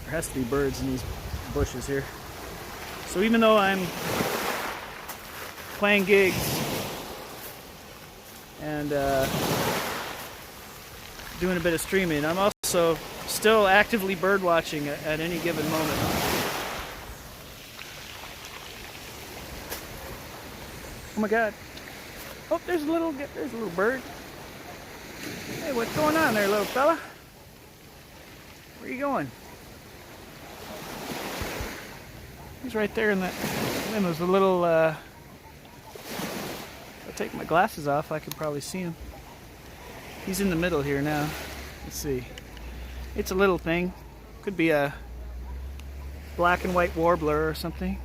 There has to be birds in these bushes here. So even though I'm playing gigs and doing a bit of streaming, I'm also still actively bird watching at any given moment. Oh my God. Oh, there's a little bird. Hey, what's going on there, little fella? Where are you going? He's right there in that. And then there's a little I'll take my glasses off, I can probably see him. He's in the middle here now. Let's see. It's a little thing. Could be a black and white warbler or something.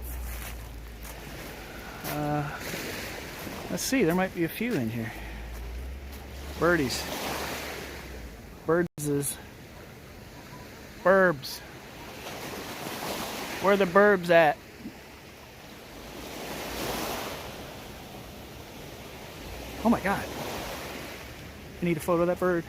Let's see, there might be a few in here. Birdies. Birdses. Burbs. Where are the burbs at? Oh my God. I need a photo of that bird.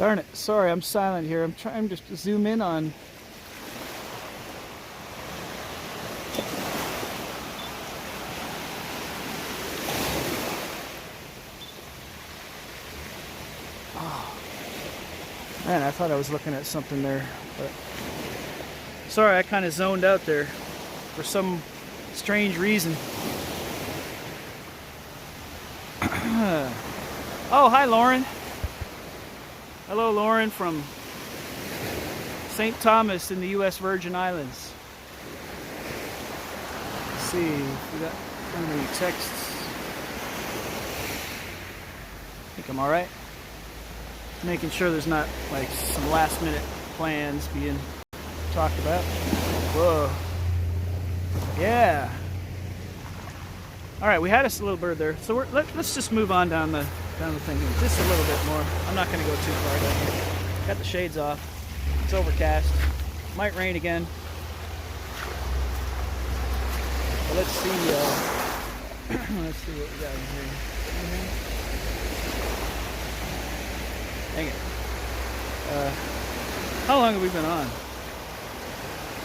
Darn it. Sorry, I'm silent here. I'm trying to zoom in on... Oh. Man, I thought I was looking at something there. But... Sorry, I kind of zoned out there for some strange reason. Oh, hi, Lauren. Hello, Lauren from St. Thomas in the U.S. Virgin Islands. Let's see if we got any texts. I think I'm all right. Making sure there's not like some last-minute plans being talked about. Whoa. Yeah. All right, we had us a little bird there, so let's just move on down the thing here, just a little bit more. I'm not going to go too far down here. Got the shades off. It's overcast. Might rain again. But let's see. Let's see what we got in here. Dang it. How long have we been on?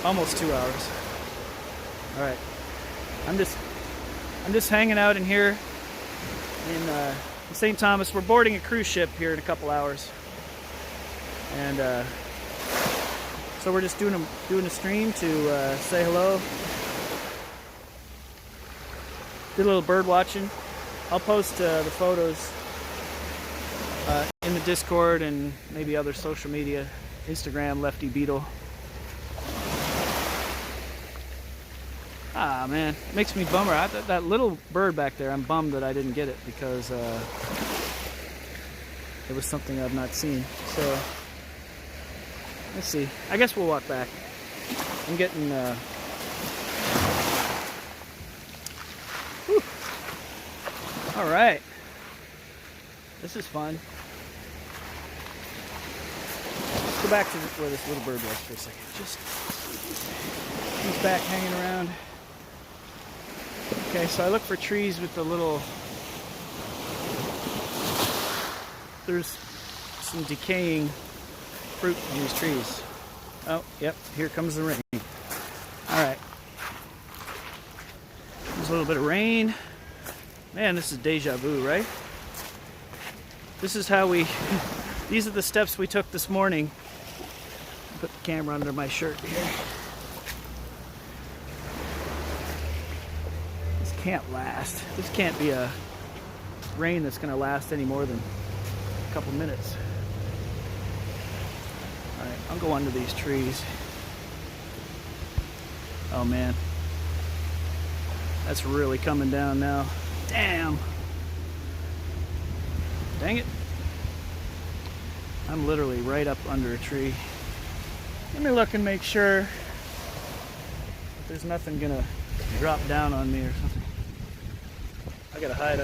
Almost 2 hours. All right. I'm just hanging out in here in St. Thomas. We're boarding a cruise ship here in a couple hours, and so we're just doing a stream to say hello. Did a little bird watching. I'll post the photos in the Discord and maybe other social media, Instagram, Lefty Beatle. Ah, man, makes me bummer. That little bird back there, I'm bummed that I didn't get it because it was something I've not seen. So, let's see. I guess we'll walk back. I'm getting... All right. This is fun. Let's go back to where this little bird was for a second. Just... He's back hanging around. Okay, so I look for trees with the little... There's some decaying fruit on these trees. Oh, yep, here comes the rain. Alright. There's a little bit of rain. Man, this is deja vu, right? This is how we... These are the steps we took this morning. Put the camera under my shirt here. Can't last. This can't be a rain that's going to last any more than a couple minutes. Alright, I'll go under these trees. Oh man. That's really coming down now. Damn! Dang it. I'm literally right up under a tree. Let me look and make sure that there's nothing gonna drop down on me or something. I gotta hide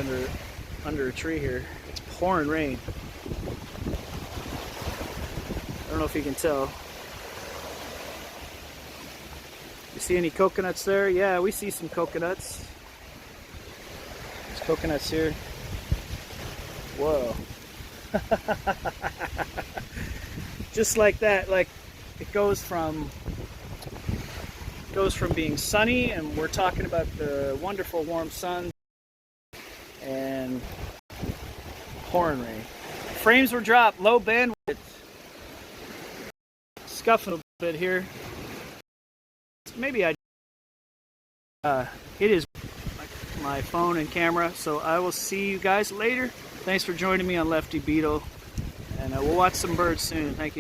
under a tree here. It's pouring rain. I don't know if you can tell. You see any coconuts there? Yeah, we see some coconuts. There's coconuts here. Whoa. Just like that, like it goes from being sunny, and we're talking about the wonderful warm sun, and pouring rain. Frames were dropped, low bandwidth. Scuffing a bit here. Maybe it is my phone and camera, so I will see you guys later. Thanks for joining me on Lefty Beatle, and we'll watch some birds soon. Thank you.